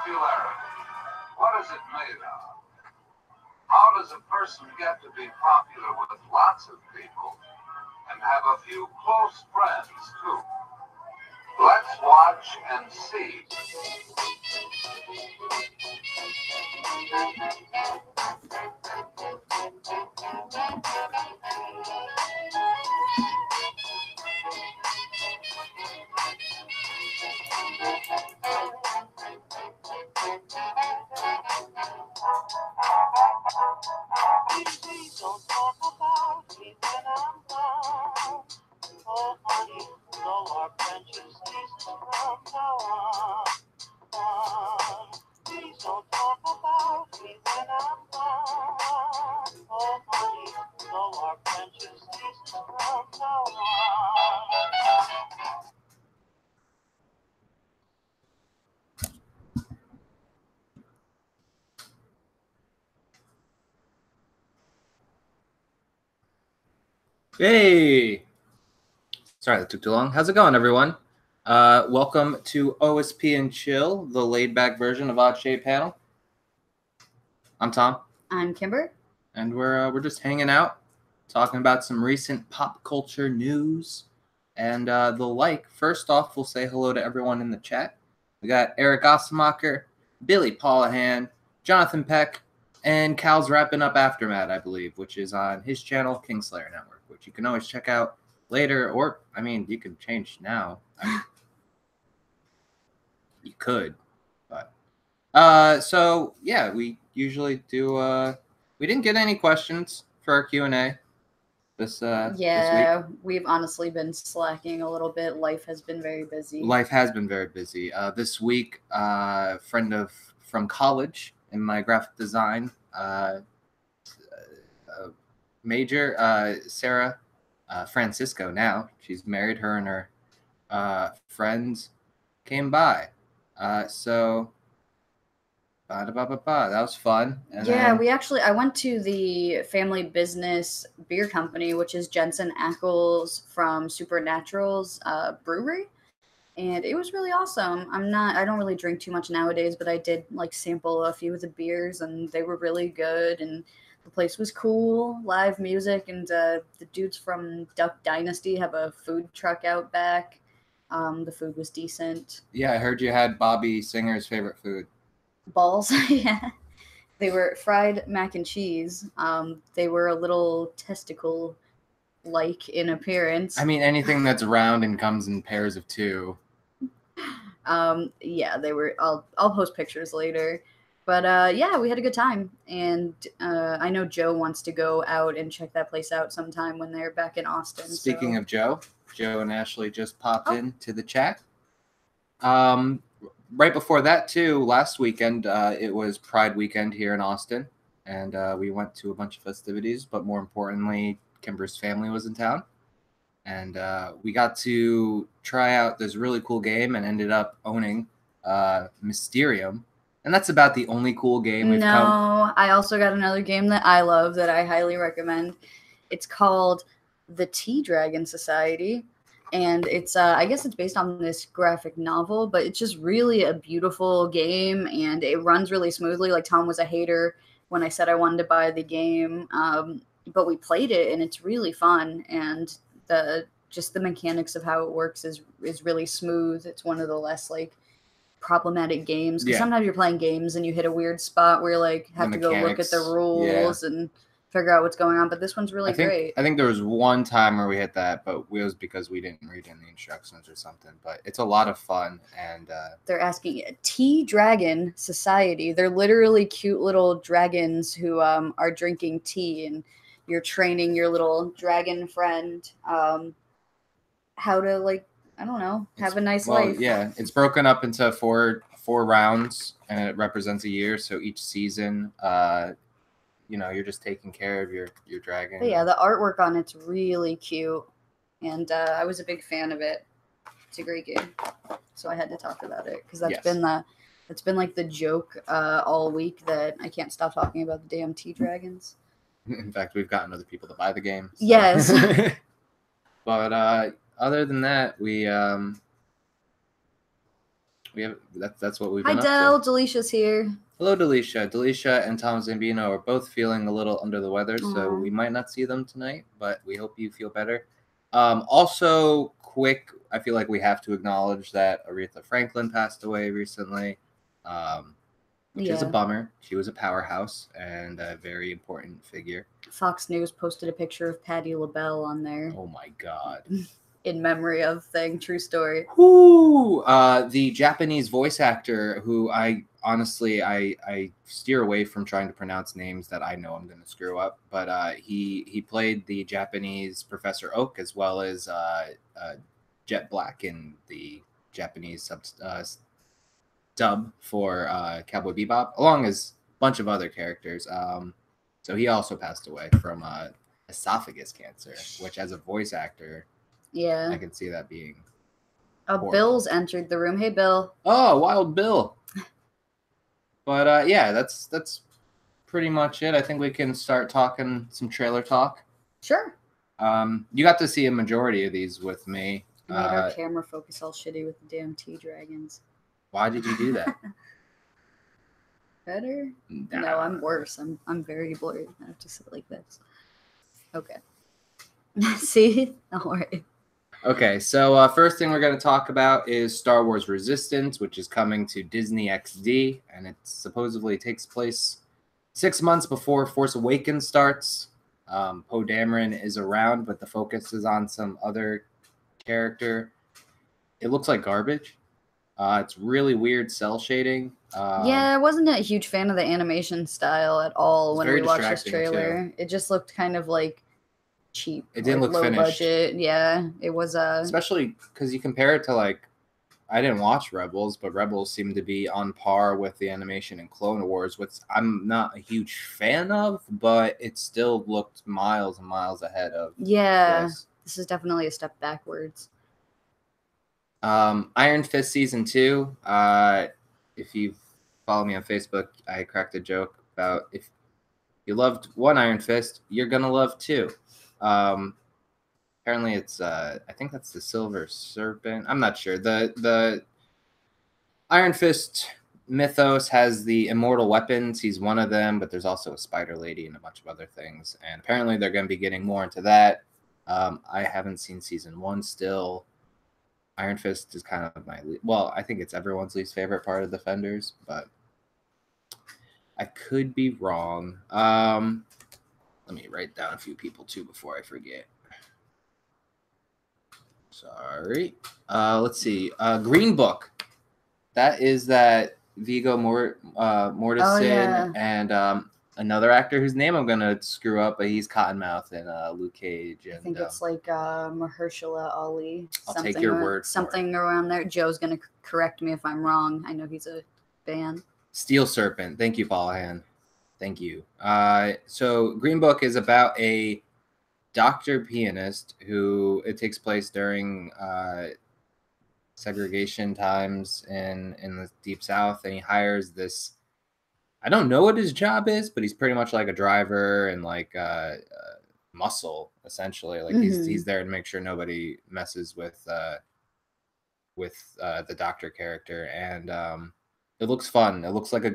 Popularity. What is it made of? How does a person get to be popular with lots of people and have a few close friends too? Let's watch and see. Please don't talk about me when I'm gone. Oh, honey, no our friendship ceases from now on. Please don't talk about me when I'm gone. Oh, honey, no our friendship ceases from now on. Hey! Sorry that took too long. How's it going, everyone? Welcome to OSP and Chill, the laid-back version of Odd Shape Panel. I'm Tom. I'm Kimber. And we're just hanging out, talking about some recent pop culture news and the like. First off, we'll say hello to everyone in the chat. We got Eric Ossemacher, Billy Paulahan, Jonathan Peck, and Cal's wrapping up Aftermath, I believe, which is on his channel, Kingslayer Network, which you can always check out later, or, I mean, you can change now. I mean, you could, but... So, yeah, we usually do... we didn't get any questions for our Q&A this week. We've honestly been slacking a little bit. Life has been very busy. This week, a friend from college in my graphic design major, Sarah Francisco now. She's married. Her and her friends came by. So that was fun. And I went to the family business beer company, which is Jensen Ackles from Supernatural's brewery. And it was really awesome. I don't really drink too much nowadays, but I did like sample a few of the beers and they were really good. And the place was cool, live music, and the dudes from Duck Dynasty have a food truck out back. The food was decent. Yeah, I heard you had Bobby Singer's favorite food. Balls. Yeah. They were fried mac and cheese. They were a little testicle-like in appearance. I mean, anything that's round and comes in pairs of two. Yeah, they were. I'll post pictures later. But yeah, we had a good time, and I know Joe wants to go out and check that place out sometime when they're back in Austin. Speaking of Joe and Ashley just popped into the chat. Right before that, too, last weekend, it was Pride weekend here in Austin, and we went to a bunch of festivities, but more importantly, Kimber's family was in town, and we got to try out this really cool game and ended up owning Mysterium. And that's about the only cool game we've come. No, I also got another game that I love that I highly recommend. It's called The Tea Dragon Society. And it's, I guess it's based on this graphic novel, but it's just really a beautiful game. And it runs really smoothly. Like, Tom was a hater when I said I wanted to buy the game. But we played it, and it's really fun. And the mechanics of how it works is really smooth. It's one of the less, like, problematic games, because sometimes you're playing games and you hit a weird spot where you like have to go look at the rules and figure out what's going on, but this one's really great. I think there was one time where we hit that, but it was because we didn't read any instructions or something, but it's a lot of fun. And they're asking Tea Dragon Society. They're literally cute little dragons who are drinking tea, and you're training your little dragon friend how to, like, I don't know, have a nice life. Yeah, it's broken up into four rounds, and it represents a year. So each season, you're just taking care of your dragon. But yeah, the artwork on it's really cute, and I was a big fan of it. It's a great game, so I had to talk about it because that's been like the joke all week that I can't stop talking about the damn tea dragons. In fact, we've gotten other people to buy the game. So. Yes. But other than that, we That's what we've Hi, been up Del. to. Delicia's here. Hello, Delisha. Delisha and Tom Zambino are both feeling a little under the weather, so Aw. we might not see them tonight, but we hope you feel better. Also, quick, I feel like we have to acknowledge that Aretha Franklin passed away recently, which is a Yeah. bummer. She was a powerhouse and a very important figure. Fox News posted a picture of Patti LaBelle on there Oh my God. in memory of thing. True story. Whoo! The Japanese voice actor who I honestly I steer away from trying to pronounce names that I know I'm going to screw up, but he played the Japanese Professor Oak as well as Jet Black in the Japanese dub for Cowboy Bebop, along as a bunch of other characters. So he also passed away from esophagus cancer, which as a voice actor, Yeah. I can see that being. Bill's entered the room. Hey, Bill. Oh, Wild Bill. But yeah, that's pretty much it. I think we can start talking some trailer talk. Sure. You got to see a majority of these with me. I made our camera focus all shitty with the damn tea dragons. Why did you do that? Better? Nah. No, I'm worse. I'm very blurry. I have to sit like this. Okay. See? All right. Okay, so first thing we're going to talk about is Star Wars Resistance, which is coming to Disney XD, and it supposedly takes place 6 months before Force Awakens starts. Poe Dameron is around, but the focus is on some other character. It looks like garbage. It's really weird cell shading. Yeah, I wasn't a huge fan of the animation style at all It's when very we watched this distracting, trailer. It just looked kind of like cheap. It didn't like look low finished. budget. Yeah, it was especially because you compare it to like, I didn't watch Rebels, but Rebels seemed to be on par with the animation in Clone Wars, which I'm not a huge fan of, but it still looked miles and miles ahead of yeah. this. This is definitely a step backwards. Iron Fist Season 2. If you follow me on Facebook, I cracked a joke about if you loved one Iron Fist, you're gonna love two. Apparently it's I think that's the Silver Serpent. I'm not sure. The Iron Fist mythos has the immortal weapons. He's one of them, but there's also a Spider Lady and a bunch of other things. And apparently they're going to be getting more into that. I haven't seen season 1 still. Iron Fist is kind of I think it's everyone's least favorite part of Defenders, but I could be wrong. Let me write down a few people too before I forget. Sorry. Let's see. Green Book. That is that Viggo Mortensen and another actor whose name I'm gonna screw up, but he's Cottonmouth in Luke Cage. And, I think it's like Mahershala Ali. I'll take your word for something around there. Joe's gonna correct me if I'm wrong. I know he's a fan. Steel Serpent. Thank you, Paulahan. Thank you. So Green Book is about a doctor pianist who it takes place during segregation times in the Deep South, and he hires this. I don't know what his job is, but he's pretty much like a driver and like muscle essentially. Like he's there to make sure nobody messes with the doctor character, and it looks fun. It looks like a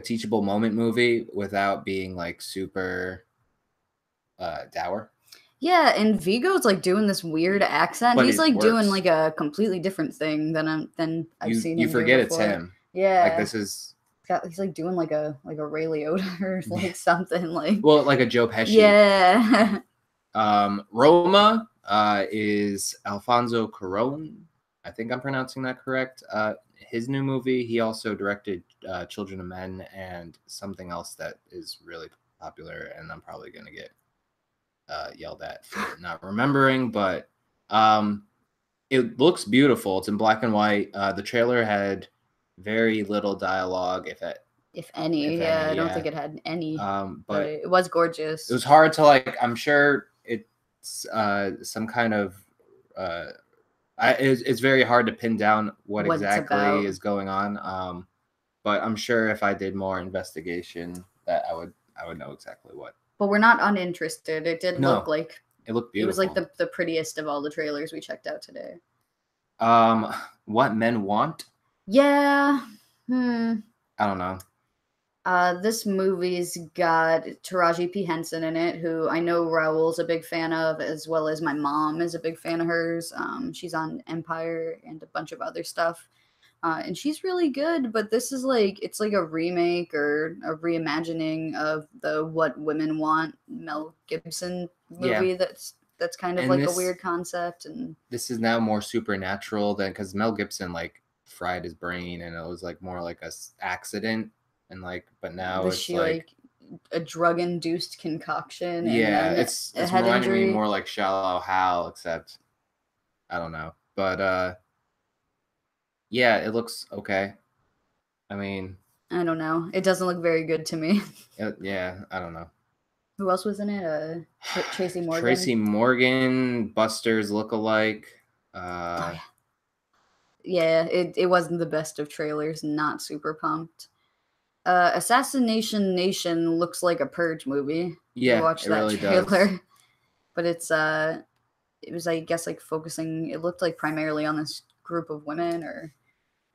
teachable moment movie without being like super dour. Yeah, and Vigo's like doing this weird accent. But He's it like doing works. like a completely different thing than I've seen. You him forget do it's before. him. Yeah, Like this is. He's like doing like a Ray Liotta or like something like. Well, like a Joe Pesci. Yeah. Roma is Alfonso Cuarón. I think I'm pronouncing that correct. His new movie. He also directed Children of Men and something else that is really popular, and I'm probably gonna get yelled at for not remembering. But it looks beautiful. It's in black and white. The trailer had very little dialogue, if any. I don't think it had any. But it was gorgeous. It was hard to like. I'm sure it's some kind of. It's very hard to pin down what exactly is going on. But I'm sure if I did more investigation, that I would know exactly what. But we're not uninterested. It did look like It looked It was beautiful. like the prettiest of all the trailers we checked out today. What Men Want? Yeah. I don't know. This movie's got Taraji P. Henson in it, who I know Raul's a big fan of, as well as my mom is a big fan of hers. She's on Empire and a bunch of other stuff. And she's really good, but this is like, it's like a remake or a reimagining of the What Women Want Mel Gibson movie. Yeah. That's kind of And like this- a weird concept. And This is now more supernatural than, because Mel Gibson like fried his brain and it was like more like a accident, and like, but now was it's she like a drug induced concoction? yeah, and then it's a head reminding me injury? more like Shallow Hal, except I don't know. But yeah, it looks okay. I mean, I don't know. It doesn't look very good to me. yeah, I don't know. Who else was in it? Tracy Morgan. Tracy Morgan, Buster's lookalike. Oh, yeah, it wasn't the best of trailers. Not super pumped. Assassination Nation looks like a Purge movie. Yeah, I watched it that really trailer, does. but it was, I guess, like focusing. It looked like primarily on this group of women, or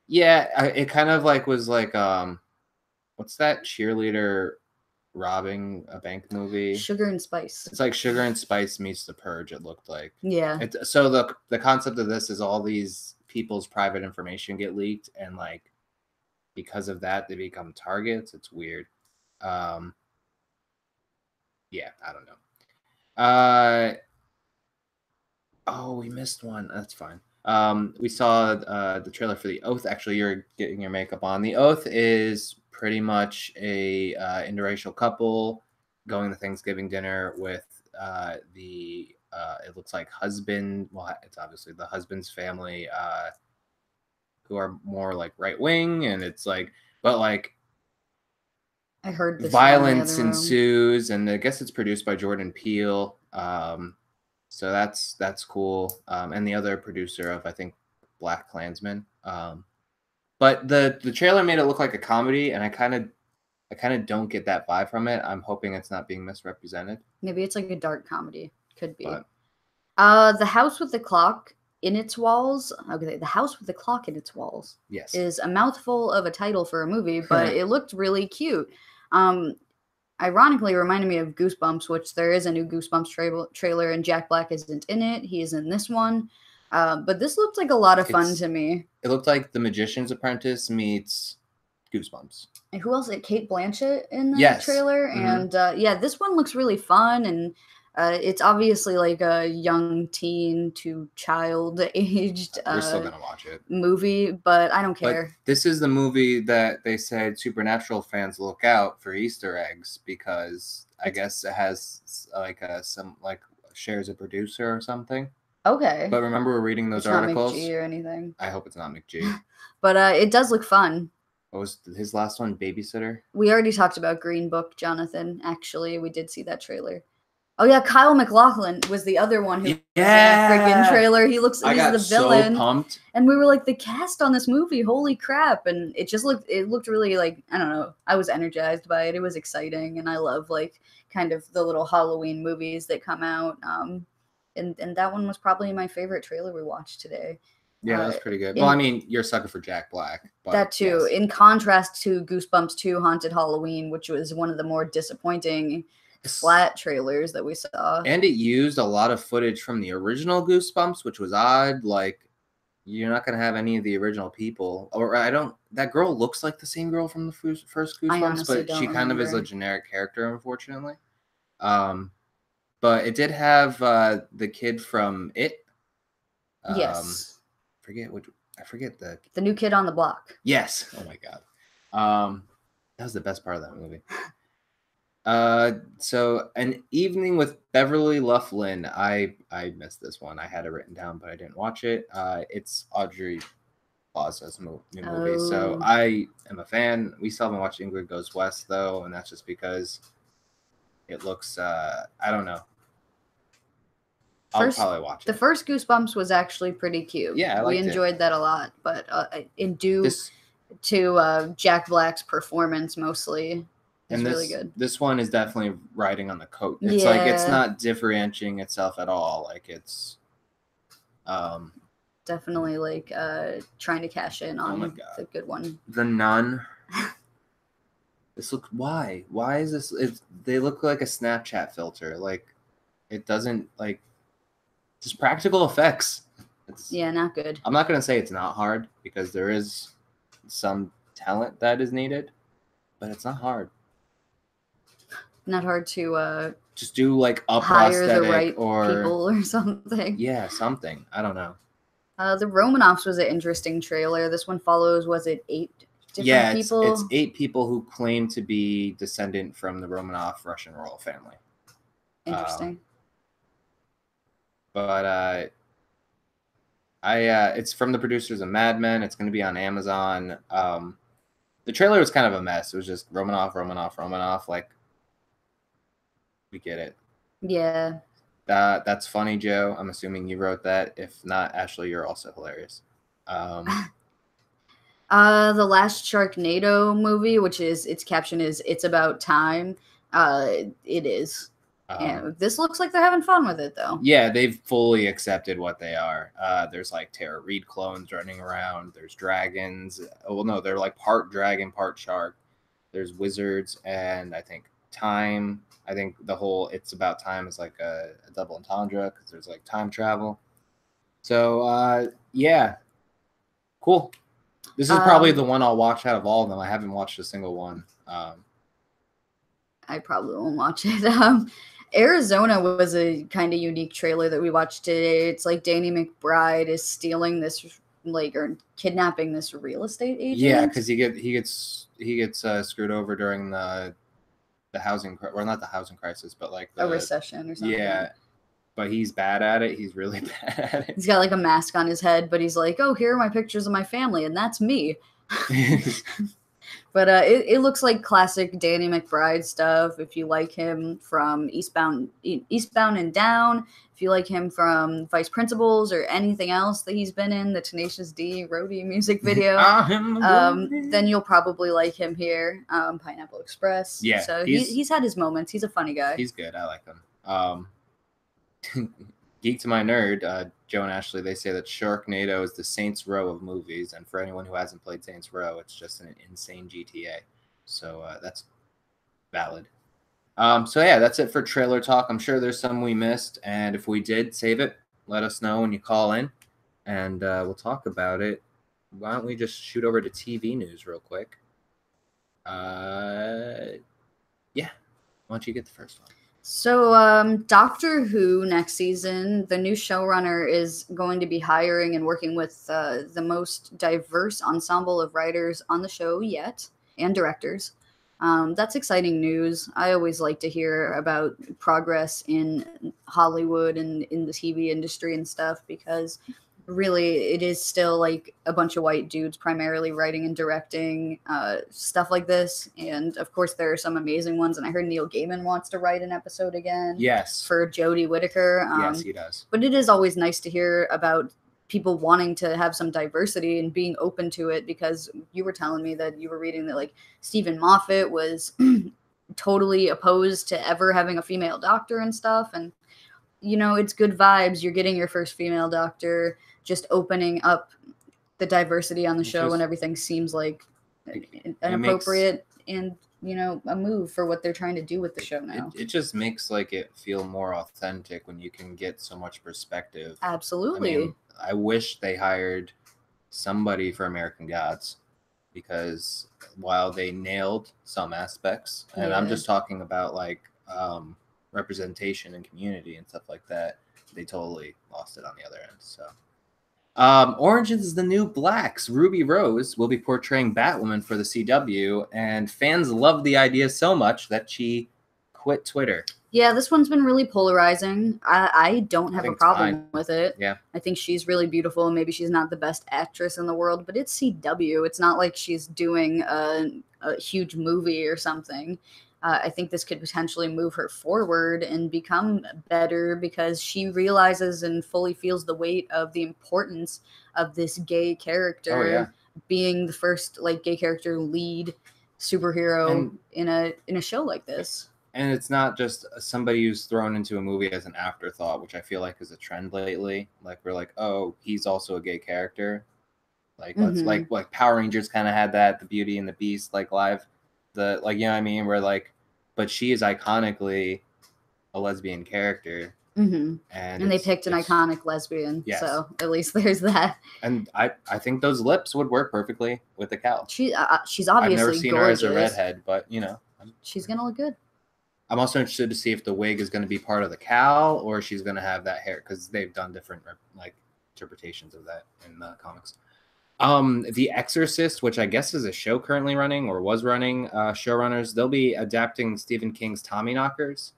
Yeah, it kind of like was like what's that cheerleader robbing a bank movie? Sugar and Spice. It's like Sugar and Spice meets The Purge. It looked like. Yeah, So the concept of this is all these people's private information get leaked, and like because of that they become targets. It's weird. Yeah, I don't know. Oh, we missed one. That's fine. We saw the trailer for The Oath. Actually, you're getting your makeup on. The Oath is pretty much a interracial couple going to Thanksgiving dinner with it looks like husband. Well, it's obviously the husband's family, who are more like right wing, and it's like, but like I heard this. violence ensues, and I guess it's produced by Jordan Peele. So that's cool. And the other producer of, I think, Black Klansman. But the trailer made it look like a comedy, and I kind of don't get that vibe from it. I'm hoping it's not being misrepresented. Maybe it's like a dark comedy. Could be. But The House with the Clock in its walls. Okay, The House with the Clock in its walls yes, is a mouthful of a title for a movie, but it looked really cute. Ironically, it reminded me of Goosebumps, which there is a new Goosebumps trailer, and Jack Black isn't in it. He is in this one. But this looked like a lot of fun to me. It looked like The Magician's Apprentice meets Goosebumps. And who else? Kate Blanchett in the Yes. trailer. Mhm. And yeah, this one looks really fun. And it's obviously like a young teen to child aged We're still gonna watch it. movie, but I don't But care. this is the movie that they said Supernatural fans look out for Easter eggs, because I guess it has like shares a producer or something. Okay. But remember, we're reading those It's not articles. McGee or anything. I hope it's not McGee. But it does look fun. What was his last one? Babysitter? We already talked about Green Book, Jonathan. Actually, we did see that trailer. Oh yeah, Kyle MacLachlan was the other one who was in the freaking trailer. He's the villain. So pumped. And we were like, the cast on this movie, holy crap. And it looked really like, I don't know. I was energized by it. It was exciting. And I love like kind of the little Halloween movies that come out. And that one was probably my favorite trailer we watched today. Yeah, that was pretty good. Well, I mean, you're a sucker for Jack Black. But That too, yes. in contrast to Goosebumps 2 Haunted Halloween, which was one of the more disappointing flat trailers that we saw. And it used a lot of footage from the original Goosebumps, which was odd. Like, you're not going to have any of the original people. Or that girl looks like the same girl from the first Goosebumps, but she kind of is a generic character, unfortunately. But it did have the kid from It. Yes. I forget the new kid on the block. Yes. Oh my God. That was the best part of that movie. So An Evening with Beverly Loughlin. I missed this one. I had it written down, but I didn't watch it. It's Audrey Plaza's new movie, so I am a fan. We still haven't watched Ingrid Goes West though, and that's just because it looks. I don't know. I'll probably watch it. The first Goosebumps was actually pretty cute. Yeah, we enjoyed that a lot, but to Jack Black's performance mostly. He's And really good. this one is definitely riding on the coat. It's like it's Yeah. not differentiating itself at all. Like it's Definitely like trying to cash in Oh my on God. the good one. The Nun. Why is this? They look like a Snapchat filter. Like it doesn't like just practical effects. Yeah, not good. I'm not gonna say it's not hard because there is some talent that is needed, but it's not hard. Not hard to Just do like a hire the prosthetic right or people or something. yeah, something. I don't know. The Romanoffs was an interesting trailer. This one follows, was it 8 different people? It's 8 people who claim to be descendant from the Romanov Russian royal family. Interesting. But it's from the producers of Mad Men. It's going to be on Amazon. The trailer was kind of a mess. It was just Romanov. Like, we get it. Yeah. That's funny, Joe. I'm assuming you wrote that. If not, Ashley, you're also hilarious. The last Sharknado movie, which is its caption is "It's About Time." It is. And this looks like they're having fun with it, though. Yeah, they've fully accepted what they are. There's like Tara Reid clones running around. There's dragons. Oh, well, no, they're like part dragon, part shark. There's wizards, and I think time. I think the whole "It's About Time" is like a double entendre because there's like time travel. So, yeah, cool. This is probably the one I'll watch out of all of them. I haven't watched a single one. I probably won't watch it. Arizona was a kind of unique trailer that we watched today. It's like Danny McBride is stealing this, like, or kidnapping this real estate agent. Yeah, because he gets screwed over during the housing, well, not the housing crisis, but like a recession or something. Yeah, but he's bad at it. He's really bad at it. He's got like a mask on his head, but he's like, "Oh, here are my pictures of my family, and that's me." But it looks like classic Danny McBride stuff. If you like him from Eastbound and Down, if you like him from Vice Principals or anything else that he's been in, the Tenacious D Roadie music video, then you'll probably like him here. Pineapple Express. Yeah, so he's had his moments. He's a funny guy. He's good. I like him. Geek to my nerd, Joe and Ashley, they say that Sharknado is the Saints Row of movies, and for anyone who hasn't played Saints Row, it's just an insane GTA. So that's valid. So yeah, that's it for trailer talk. I'm sure there's some we missed, and if we did, save it. Let us know when you call in, and we'll talk about it. Why don't we just shoot over to TV news real quick? Yeah. Why don't you get the first one? So, Doctor Who next season, the new showrunner is going to be hiring and working with the most diverse ensemble of writers on the show yet, and directors. That's exciting news. I always like to hear about progress in Hollywood and in the TV industry and stuff, because really it is still like a bunch of white dudes primarily writing and directing stuff like this. And of course there are some amazing ones, and I heard Neil Gaiman wants to write an episode again. Yes, for Jodie Whittaker. Yes, he does. But it is always nice to hear about people wanting to have some diversity and being open to it, because you were telling me that you were reading that like Stephen Moffat was totally opposed to ever having a female doctor and stuff. And you know, it's good vibes. You're getting your first female doctor, just opening up the diversity on the show, and everything seems like an appropriate and, you know, a move for what they're trying to do with the show now. It just makes like it feel more authentic when you can get so much perspective. Absolutely. I mean, I wish they hired somebody for American Gods, because while they nailed some aspects, and I'm just talking about like representation and community and stuff like that, they totally lost it on the other end. So Orange is the New Black's Ruby Rose will be portraying Batwoman for the CW, and fans love the idea so much that she quit Twitter. Yeah, this one's been really polarizing. I don't have a problem with it. Yeah, I think she's really beautiful. Maybe she's not the best actress in the world, but it's CW. It's not like she's doing a huge movie or something. I think this could potentially move her forward and become better, because she realizes and fully feels the weight of the importance of this gay character being the first like gay character lead superhero And- in a show like this. And it's not just somebody who's thrown into a movie as an afterthought, which I feel like is a trend lately. Like we're like, oh, he's also a gay character. Like let's Mhm. like Power Rangers kind of had that, the Beauty and the Beast, like live, the like you know what I mean. We're like, but she is iconically a lesbian character, Hmm. and And they it's- picked an it's- iconic lesbian, Yes. so at least there's that. And I think those lips would work perfectly with the cowl. She's I've obviously never seen gorgeous. her as a redhead, but you know, She's gonna look good. I'm also interested to see if the wig is going to be part of the cowl or she's going to have that hair because they've done different like interpretations of that in the comics. The Exorcist, which I guess is a show currently running or was running, showrunners, they'll be adapting Stephen King's Tommyknockers.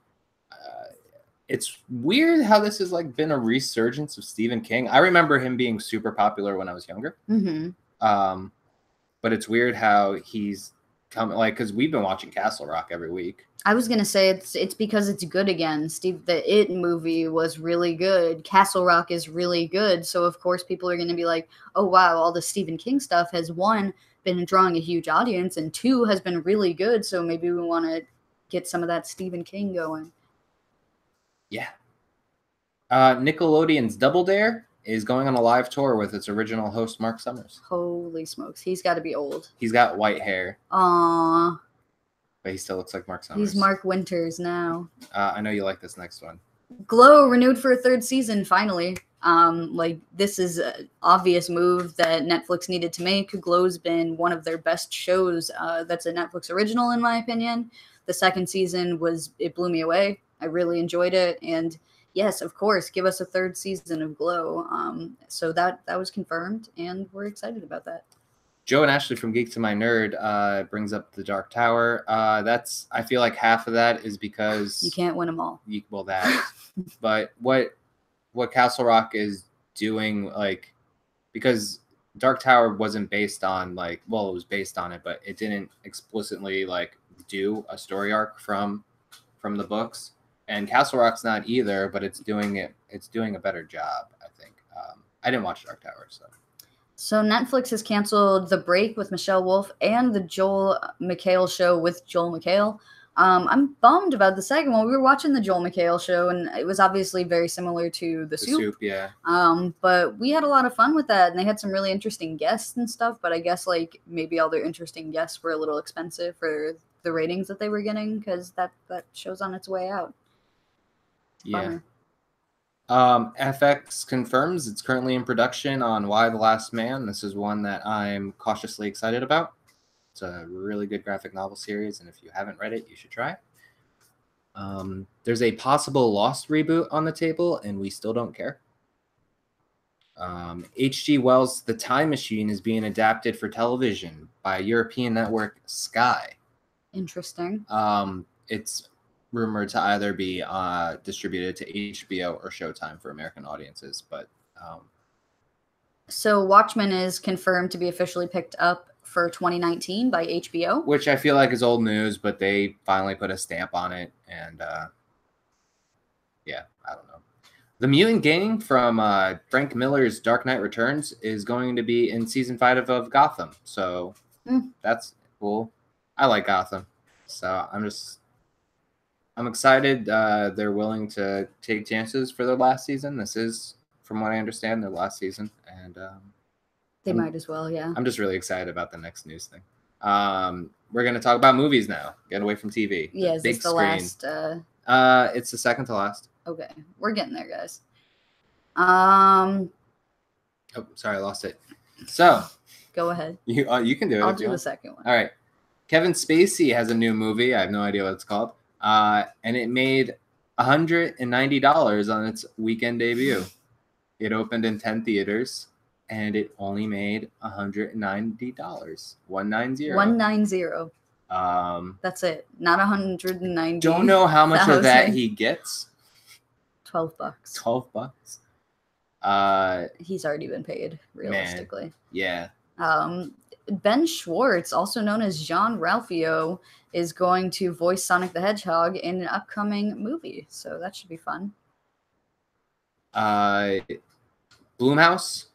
It's weird how this has like been a resurgence of Stephen King. I remember him being super popular when I was younger. Hmm. But it's weird how he's coming, like, because we've been watching Castle Rock every week. I was gonna say it's because it's good again. The It movie was really good. Castle Rock is really good. So of course people are gonna be like, oh wow, all the Stephen King stuff has one been drawing a huge audience and two has been really good. So maybe we want to get some of that Stephen King going. Yeah. Nickelodeon's Double Dare is going on a live tour with its original host, Mark Summers. Holy smokes, he's got to be old. He's got white hair, Aww, but he still looks like Mark Summers. he's Mark Winters now. I know you like this next one. Glow renewed for a third season finally. Like this is an obvious move that Netflix needed to make. Glow's been one of their best shows. That's a Netflix original in my opinion. The second season it blew me away. I really enjoyed it, and yes, of course, give us a third season of Glow. So that was confirmed, and we're excited about that. Joe and Ashley from Geek to My Nerd brings up the Dark Tower. I feel like half of that is because You can't win them all. but what Castle Rock is doing, like, because Dark Tower wasn't based on it was based on it, but it didn't explicitly like do a story arc from the books. And Castle Rock's not either, but it's doing a better job, I think. I didn't watch Dark Tower, so. So Netflix has canceled The Break with Michelle Wolf and the Joel McHale show with Joel McHale. I'm bummed about the second one. We were watching the Joel McHale show, and it was obviously very similar to the Soup. Yeah. But we had a lot of fun with that, and they had some really interesting guests and stuff. But I guess like maybe all their interesting guests were a little expensive for the ratings that they were getting because that show's on its way out. Yeah. Bummer. FX confirms it's currently in production on Why the Last Man. This is one that I'm cautiously excited about. It's a really good graphic novel series, and if you haven't read it, you should try. There's a possible Lost reboot on the table, and we still don't care. H.G. Wells' The Time Machine is being adapted for television by European network Sky. Interesting. It's rumored to either be distributed to HBO or Showtime for American audiences, but So Watchmen is confirmed to be officially picked up for 2019 by HBO. which I feel like is old news, but they finally put a stamp on it, and yeah, I don't know. The Mutant Gang from Frank Miller's Dark Knight Returns is going to be in season 5 of Gotham, so that's cool. I like Gotham, so I'm excited. They're willing to take chances for their last season. This is, from what I understand, their last season, and They might as well, yeah. I'm just really excited about the next news thing. We're gonna talk about movies now. Get away from TV. Yeah, is big this the screen. last? It's the second to last. Okay, we're getting there, guys. Oh, sorry, I lost it. So Go ahead. you can do it. I'll if you do the want. second one. All right. Kevin Spacey has a new movie. I have no idea what it's called. And it made $190 on its weekend debut. It opened in 10 theaters, and it only made $190. 190. 190. That's it. Not 190. Don't know how much of that $1,000. he gets. $12. $12. He's already been paid, realistically. Yeah. Ben Schwartz, also known as John Ralphio, is going to voice Sonic the Hedgehog in an upcoming movie. So that should be fun. Blumhouse,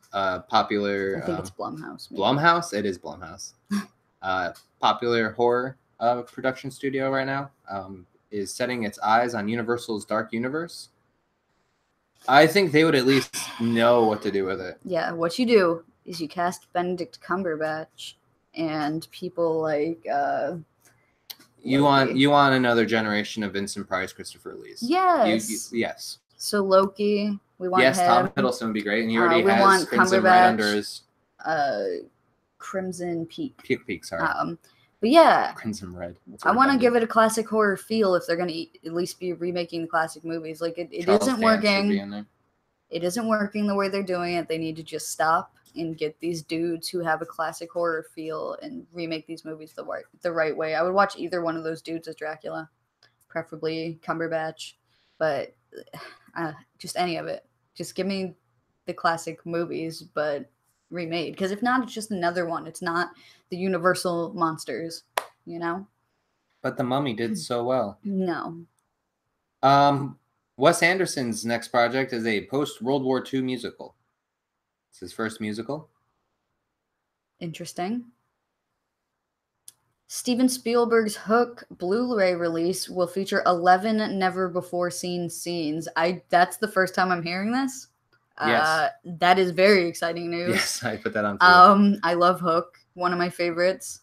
popular. I think it's Blumhouse. Maybe. Blumhouse? It is Blumhouse. popular horror production studio right now, is setting its eyes on Universal's Dark Universe. I think they would at least know what to do with it. Yeah, what you do is you cast Benedict Cumberbatch and people like You Loki. want another generation of Vincent Price, Christopher Lee's. Yes. Yes. So Loki, we want Yes, him. Tom Hiddleston would be great, and he already we has want Crimson Red Cumberbatch. under his Crimson Peak. Peak, sorry. But yeah, Crimson Red. I want to give it a classic horror feel if they're going to at least be remaking the classic movies. Like it Charles isn't Dance should be working. in there. It isn't working the way they're doing it. They need to just stop and get these dudes who have a classic horror feel and remake these movies the right way. I would watch either one of those dudes as Dracula, preferably Cumberbatch, but just any of it. Just give me the classic movies, but remade. Because if not, it's just another one. It's not the Universal monsters, you know? But The Mummy did so well. No. Wes Anderson's next project is a post-World War II musical. It's his first musical. Interesting. Steven Spielberg's Hook Blu-ray release will feature 11 never-before-seen scenes. That's the first time I'm hearing this. Yes. That is very exciting news. Yes, I put that on too. I love Hook, one of my favorites.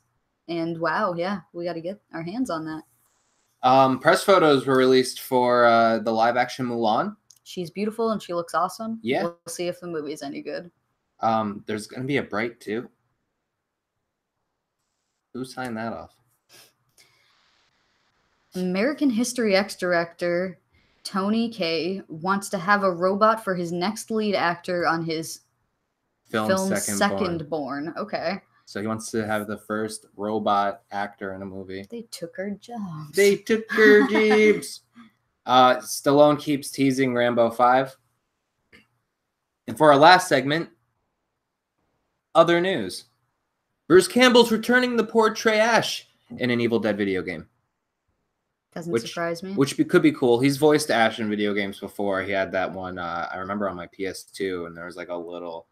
And wow, yeah, we got to get our hands on that. Press photos were released for the live-action Mulan. She's beautiful and she looks awesome. Yeah. We'll see if the movie's any good. There's going to be a Bright too. Who signed that off? American History X director Tony Kaye wants to have a robot for his next lead actor on his film Second Born. Okay. So he wants to have the first robot actor in a movie. They took her jobs. They took her jobs. Stallone keeps teasing Rambo 5. And for our last segment, other news. Bruce Campbell's returning the poor Trey Ash in an Evil Dead video game. Doesn't surprise me. Which could be cool. He's voiced Ash in video games before. He had that one, I remember on my PS2, and there was like a little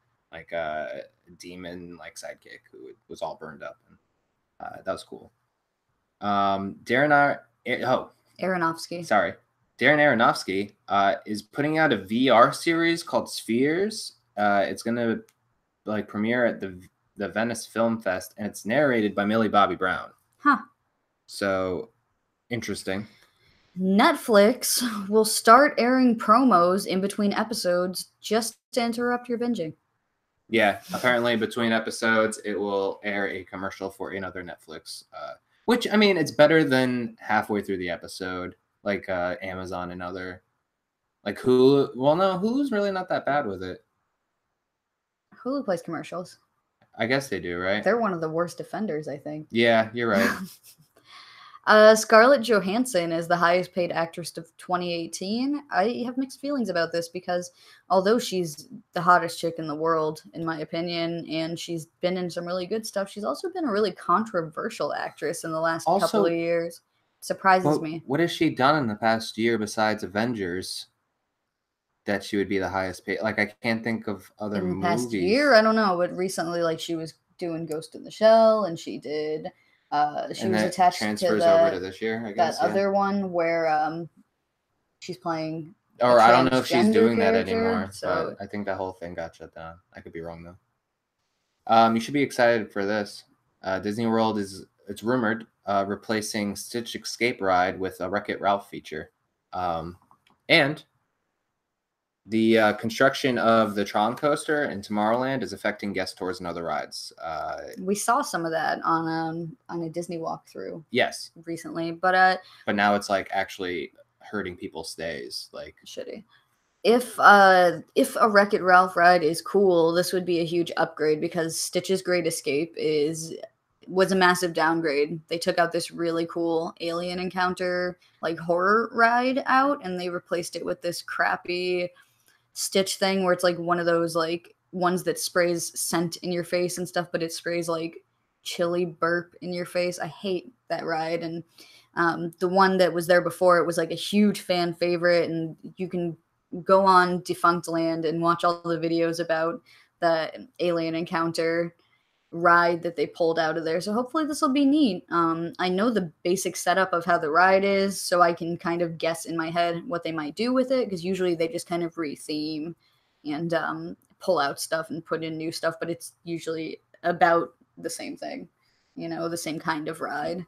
demon sidekick who was all burned up. And that was cool. Darren Aronofsky. Sorry. Darren Aronofsky is putting out a VR series called Spheres. It's going to premiere at the Venice Film Fest, and it's narrated by Millie Bobby Brown. Huh. So, interesting. Netflix will start airing promos in between episodes just to interrupt your binging. Yeah, apparently between episodes, it will air a commercial for another Netflix. Which, I mean, it's better than halfway through the episode, like Amazon and other. Like Hulu. Well, no, Hulu's really not that bad with it. Hulu plays commercials. I guess they do, right? They're one of the worst offenders, I think. Yeah, you're right. Scarlett Johansson is the highest paid actress of 2018. I have mixed feelings about this because although she's the hottest chick in the world, in my opinion, and she's been in some really good stuff, she's also been a really controversial actress in the last couple of years. Surprises me. What has she done in the past year besides Avengers that she would be the highest paid? Like, I can't think of other movies. In the past year, I don't know, but recently, she was doing Ghost in the Shell, and she did... she was attached transfers to over to this year, I guess. That other one where she's playing. Or I don't know if she's doing that character, anymore. so but I think that whole thing got shut down. I could be wrong though. You should be excited for this. Disney World it's rumored replacing Stitch Escape Ride with a Wreck-It Ralph feature, and the construction of the Tron coaster in Tomorrowland is affecting guest tours and other rides. We saw some of that on a Disney walkthrough. Yes, recently, but now it's actually hurting people's stays. Shitty. If a Wreck-It Ralph ride is cool, this would be a huge upgrade because Stitch's Great Escape was a massive downgrade. They took out this really cool alien encounter horror ride out, and they replaced it with this crappy Stitch thing where it's one of those ones that sprays scent in your face and stuff, but it sprays chili burp in your face. I hate that ride. And the one that was there before, it was a huge fan favorite, and you can go on Defunct Land and watch all the videos about the alien encounter, ride that they pulled out of there. So hopefully this will be neat. I know the basic setup of how the ride is, so I can kind of guess in my head what they might do with it, because usually they just kind of re-theme and pull out stuff and put in new stuff, but it's usually about the same thing, you know, the same kind of ride.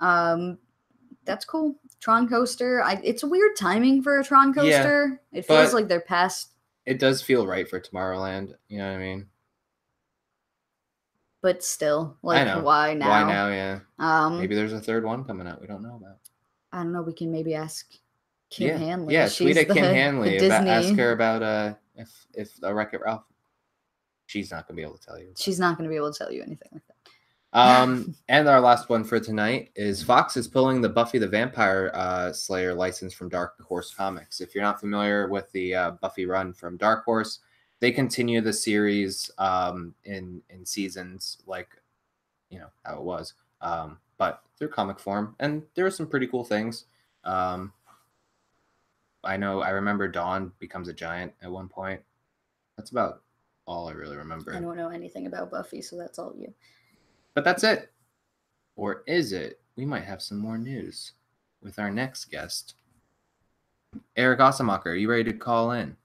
That's cool. Tron Coaster. It's a weird timing for a Tron Coaster. Yeah, it feels like they're past. It does feel right for Tomorrowland. You know what I mean? But still, like, why now? Why now? Yeah. Maybe there's a third one coming out we don't know about. I don't know. We can maybe ask Kim Hanley. Yeah, tweet at Kim Hanley. Ask her about if the Wreck-It Ralph. She's not gonna be able to tell you. She's not gonna be able to tell you anything like that. And our last one for tonight is Fox is pulling the Buffy the Vampire Slayer license from Dark Horse Comics. If you're not familiar with the Buffy run from Dark Horse, they continue the series in seasons, like, you know, how it was, but through comic form, and there are some pretty cool things. I remember Dawn becomes a giant at one point. That's about all I really remember. I don't know anything about Buffy, so that's all you. But that's it. Or is it? We might have some more news with our next guest. Eric Ossemacher, are you ready to call in?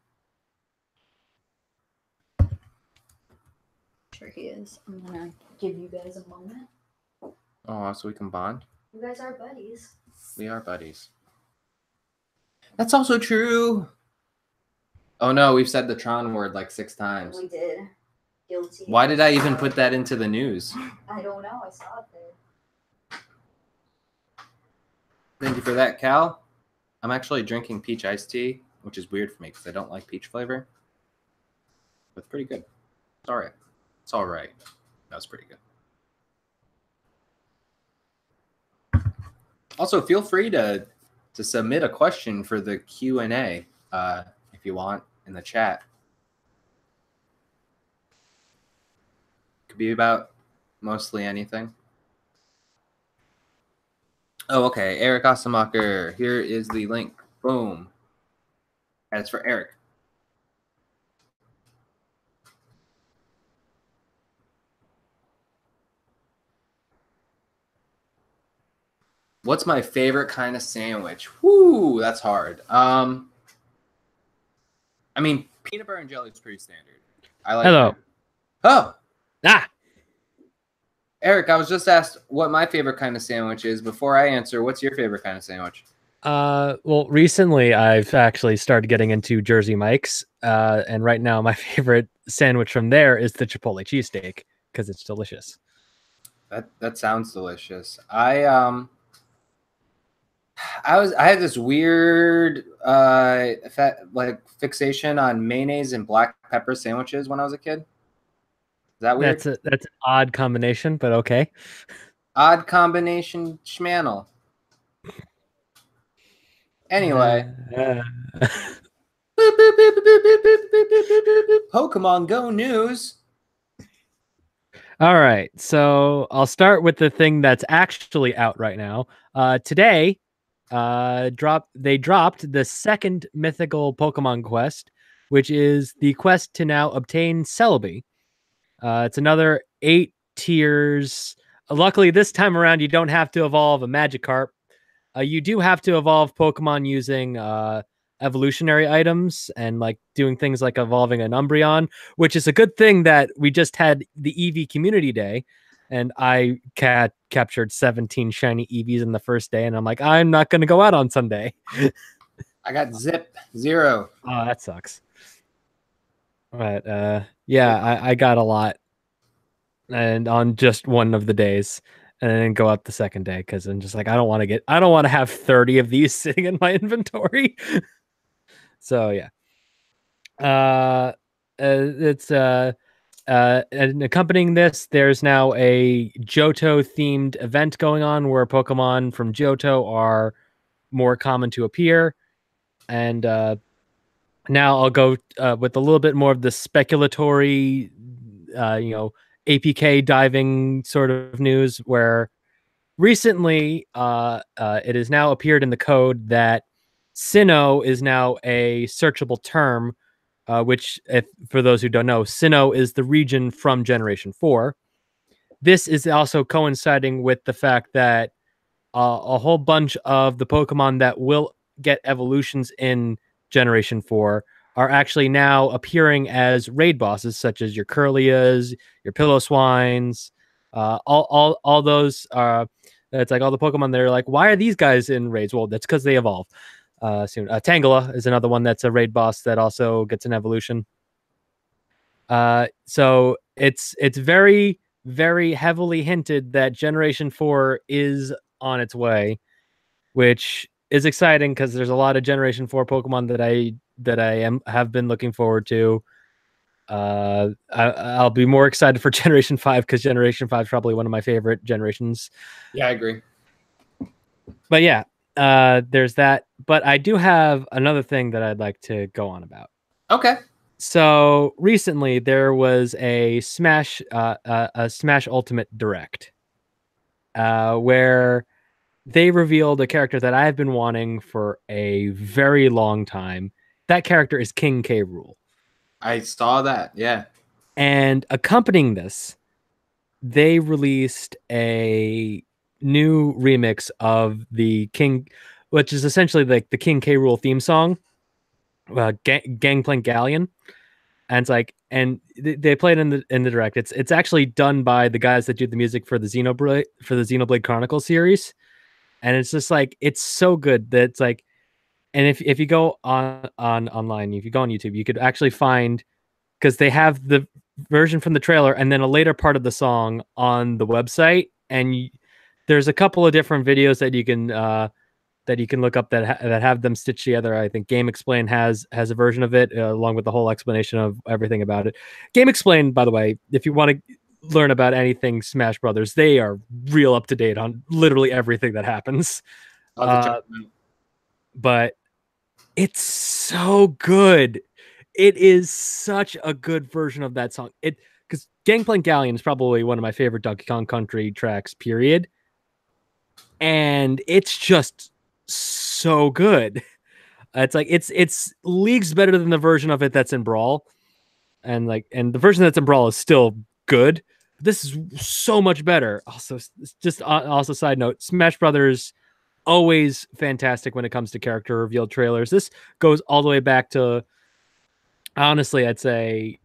Sure he is. I'm going to give you guys a moment. Oh, so we can bond? You guys are buddies. We are buddies. That's also true. Oh no, we've said the Tron word like 6 times. We did. Guilty. Why did I even put that into the news? I don't know. I saw it there. Thank you for that, Cal. I'm actually drinking peach iced tea, which is weird for me because I don't like peach flavor. But it's pretty good. It's all right. It's all right. That was pretty good. Also, feel free to submit a question for the Q&A if you want in the chat. Could be about mostly anything. Oh, okay. Eric Ossemacher. Here is the link. Boom. And it's for Eric. What's my favorite kind of sandwich? Whoo, that's hard. I mean, peanut butter and jelly is pretty standard. I like. Hello. Oh. Ah. Eric, I was just asked what my favorite kind of sandwich is. Before I answer, what's your favorite kind of sandwich? Well, recently I've actually started getting into Jersey Mike's, and right now my favorite sandwich from there is the Chipotle cheesesteak because it's delicious. That sounds delicious. I had this weird fixation on mayonnaise and black pepper sandwiches when I was a kid. Is that weird? That's an odd combination, but okay. Odd combination schmannel. Anyway. Pokemon Go news. All right, so I'll start with the thing that's actually out right now. Today, they dropped the second mythical Pokemon quest, which is the quest to now obtain Celebi. It's another 8 tiers. Luckily, this time around, you don't have to evolve a Magikarp. You do have to evolve Pokemon using evolutionary items and like doing things like evolving an Umbreon, which is a good thing that we just had the Eevee Community Day, and I captured 17 shiny Eevees in the first day, and I'm like, I'm not going to go out on Sunday. I got zip 0. Oh, that sucks. But yeah, I got a lot, and on just one of the days, and then go out the second day because I'm just like, I don't want to have 30 of these sitting in my inventory. So yeah, it's and accompanying this, there's now a Johto themed event going on where Pokemon from Johto are more common to appear, and now I'll go with a little bit more of the speculatory, APK diving sort of news, where recently it has now appeared in the code that Sinnoh is now a searchable term, which, for those who don't know, Sinnoh is the region from Generation 4. this is also coinciding with the fact that a whole bunch of the Pokemon that will get evolutions in Generation 4 are actually now appearing as raid bosses, such as your Curlias, your Piloswines, all those are. It's like all the Pokemon that are like, why are these guys in raids? Well, that's because they evolve soon. Tangela is another one that's a raid boss that also gets an evolution. So it's very, very heavily hinted that Generation 4 is on its way, which is exciting because there's a lot of Generation 4 Pokemon that I have been looking forward to. I'll be more excited for Generation 5 because Generation 5 is probably one of my favorite generations. Yeah, I agree. But yeah, there's that. But I do have another thing that I'd like to go on about. Okay. So recently there was a Smash Ultimate Direct, where they revealed a character that I've been wanting for a very long time. That character is King K. Rool. I saw that. Yeah. And accompanying this, they released a new remix of the King, which is essentially like the King K. Rool theme song, Gangplank Galleon. And it's like, and they played in the direct. It's actually done by the guys that do the music for the Xenoblade Chronicles series, and it's just like it's so good that it's like, and if you go on online, if you go on YouTube, you could actually find, because they have the version from the trailer and then a later part of the song on the website, and there's a couple of different videos that you can look up that have them stitched together. I think Game Explain has a version of it, along with the whole explanation of everything about it. Game Explain, by the way, if you want to learn about anything Smash Brothers, they are real up to date on literally everything that happens. But it's so good. It is such a good version of that song. Because Gangplank Galleon is probably one of my favorite Donkey Kong Country tracks, period. And it's just so good. It's like it's leagues better than the version of it that's in Brawl, and the version that's in Brawl is still good. This is so much better. Also, side note, Smash Brothers always fantastic when it comes to character reveal trailers. This goes all the way back to, honestly, I'd say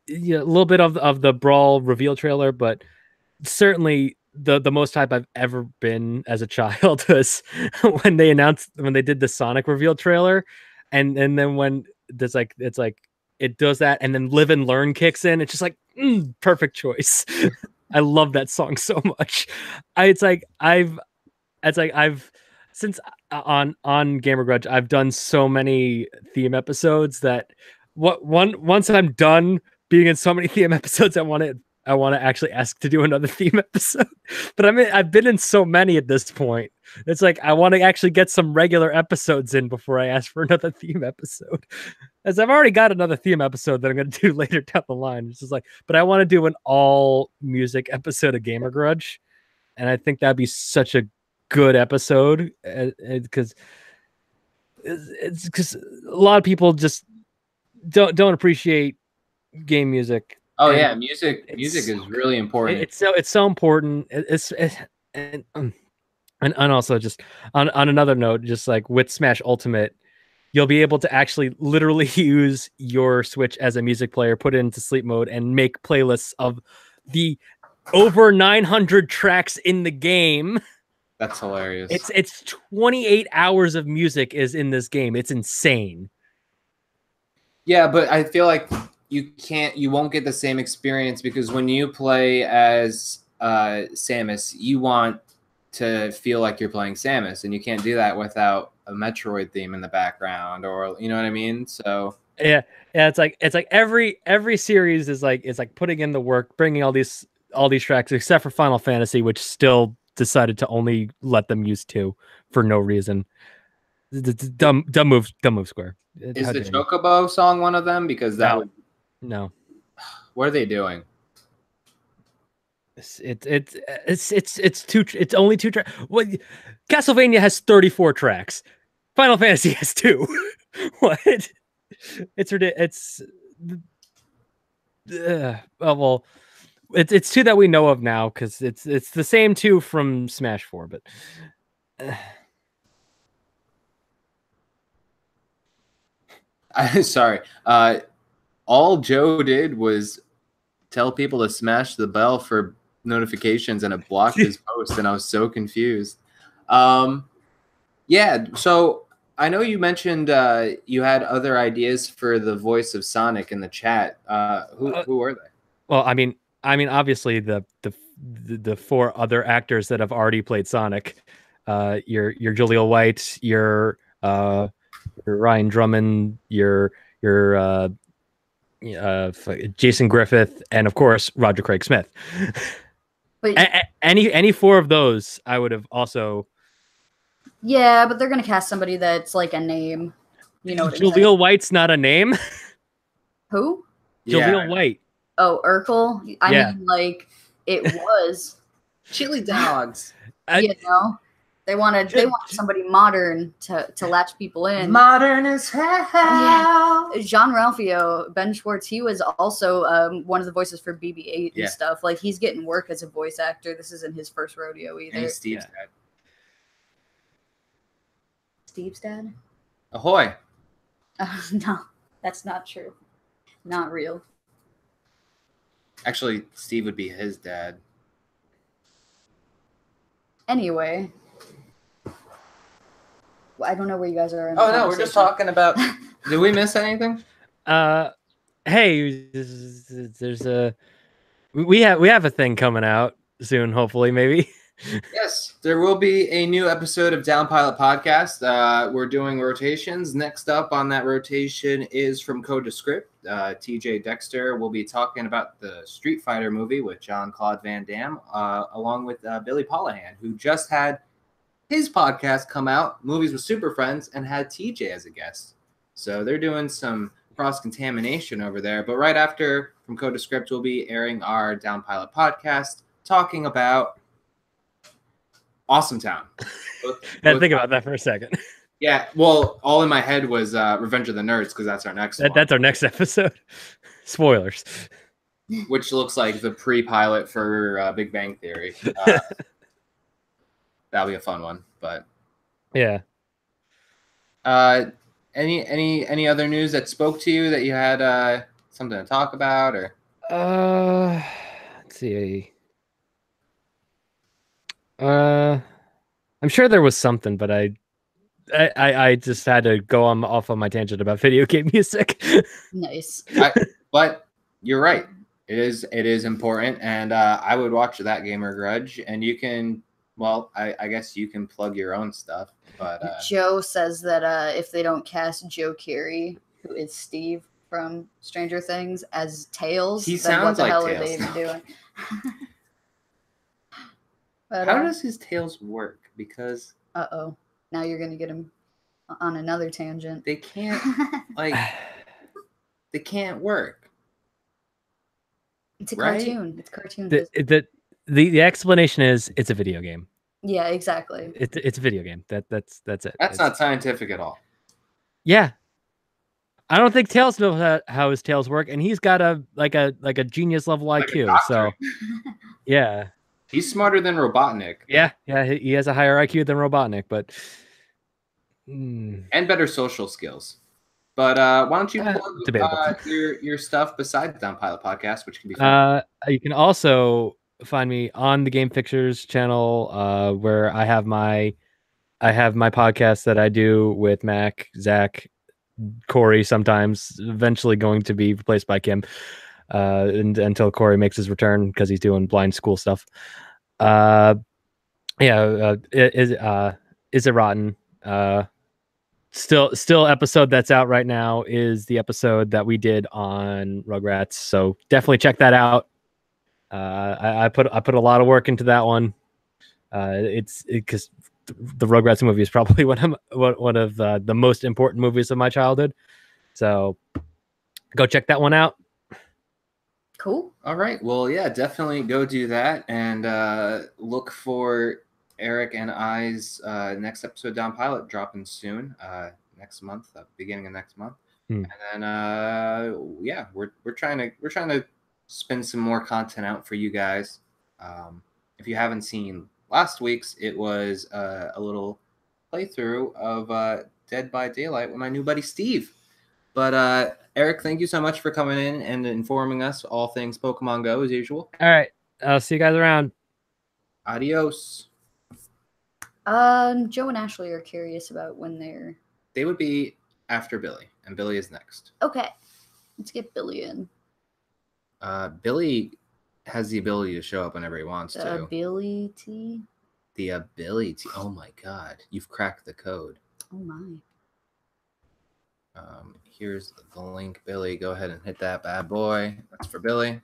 a little bit of the Brawl reveal trailer, but certainly the most hype I've ever been as a child was when they did the Sonic reveal trailer, and then when it's like it does that, and then Live and Learn kicks in. It's just like perfect choice. I love that song so much. I've since on Gamer Grudge, I've done so many theme episodes that once I'm done being in so many theme episodes, I want to actually ask to do another theme episode. But I've been in so many at this point. It's like I want to actually get some regular episodes in before I ask for another theme episode. As I've already got another theme episode that I'm going to do later down the line. It's just like, but I want to do an all music episode of Gamer Grudge. And I think that'd be such a good episode, because a lot of people just don't appreciate game music. Oh yeah, music is really important. It's so important. And also just on another note, just like with Smash Ultimate, you'll be able to actually literally use your Switch as a music player, put it into sleep mode, and make playlists of the over 900 tracks in the game. That's hilarious. It's 28 hours of music is in this game. It's insane. Yeah, but I feel like you won't get the same experience, because when you play as Samus, you want to feel like you're playing Samus, and you can't do that without a Metroid theme in the background, or you know what I mean? So yeah, it's like every series is like, it's like putting in the work, bringing all these tracks, except for Final Fantasy, which still decided to only let them use 2 for no reason. Dumb move, Square. Is the Chocobo song one of them? Because no. What are they doing? It's only 2 tracks. What? Castlevania has 34 tracks. Final Fantasy has 2. What? It's ridiculous. Well, It's two that we know of now because it's the same two from Smash 4, but Sorry. All Joe did was tell people to smash the bell for notifications, and it blocked his post, and I was so confused. Yeah, so I know you mentioned you had other ideas for the voice of Sonic in the chat. Who were they? well, I mean, obviously the four other actors that have already played Sonic, your Jaleel White, your Ryan Drummond, your Jason Griffith, and of course Roger Craig Smith. But Any four of those, I would have also. yeah, but they're gonna cast somebody that's like a name. You know what I'm saying? Jaleel White's not a name. Who? Jaleel White. Oh, Urkel. I Yeah. mean, like it was. Chili dogs. You know, they wanted somebody modern to latch people in. Modern as hell. Yeah. Jean Ralphio, Ben Schwartz, he was also one of the voices for BB-8 Yeah. and stuff. Like he's getting work as a voice actor. This isn't his first rodeo either. And he's Steve's dad. Steve's dad? Ahoy. No, that's not true. Not real. Actually, Steve would be his dad. Anyway. Well, I don't know where you guys are. In the Oh no, we're just talking about. Did we miss anything? Hey, there's a we have a thing coming out soon, hopefully, maybe. Yes, there will be a new episode of Down Pilot Podcast. We're doing rotations. Next up on that rotation is from Code to Script. TJ Dexter will be talking about the Street Fighter movie with Jean-Claude Van Damme, along with Billy Pollahan, who just had his podcast come out, Movies with Super Friends, and had TJ as a guest. So they're doing some cross-contamination over there. But right after From Code to Script, we'll be airing our Down Pilot Podcast, talking about Awesome Town. Had to think about that for a second. Yeah, well, all in my head was Revenge of the Nerds, because that's our next one. That's our next episode. Spoilers. Which looks like the pre-pilot for Big Bang Theory. That'll be a fun one, but yeah. Any other news that spoke to you that you had something to talk about, or? Let's see. I'm sure there was something, but I just had to go off on my tangent about video game music. Nice. But you're right. It is important, and I would watch That Gamer Grudge, and you can. Well, I guess you can plug your own stuff, but Joe says that if they don't cast Joe Keery, who is Steve from Stranger Things, as Tails, he then sounds what the like hell Tails. are they even doing? But, how does his tails work? Because now you're gonna get him on another tangent. they can't they can't work. It's a right? cartoon. It's cartoon. The explanation is it's a video game. Yeah, exactly. It's a video game. That's it. That's not scientific at all. Yeah. I don't think Tails knows how his tails work, and he's got a genius level Like a IQ. doctor. So yeah. He's smarter than Robotnik. Yeah, he has a higher IQ than Robotnik, but and better social skills. But why don't you plug your stuff besides Down Pilot Podcast, which can be fun. You can also find me on the Game Fixers channel, where I have my podcast that I do with Mac, Zach, Corey, sometimes eventually going to be replaced by Kim, until Corey makes his return because he's doing blind school stuff. Is it rotten? Still episode that's out right now is the episode that we did on Rugrats, so definitely check that out. I put a lot of work into that one. It's because the Rugrats movie is probably one of the most important movies of my childhood. So go check that one out. Cool. All right. Well, yeah, definitely go do that, and look for Eric and I's next episode Down Pilot dropping soon, next month, beginning of next month. And then we're trying to spin some more content out for you guys. If you haven't seen last week's, it was a little playthrough of Dead by Daylight with my new buddy Steve. But Eric, thank you so much for coming in and informing us all things Pokemon Go as usual. All right. I'll see you guys around. Adios. Joe and Ashley are curious about when they're. They would be after Billy, and Billy is next. Okay, let's get Billy in. Billy has the ability to show up whenever he wants The to. ability. The ability. Oh my God, you've cracked the code. Oh my. Here's the link, Billy. Go ahead and hit that bad boy. That's for Billy.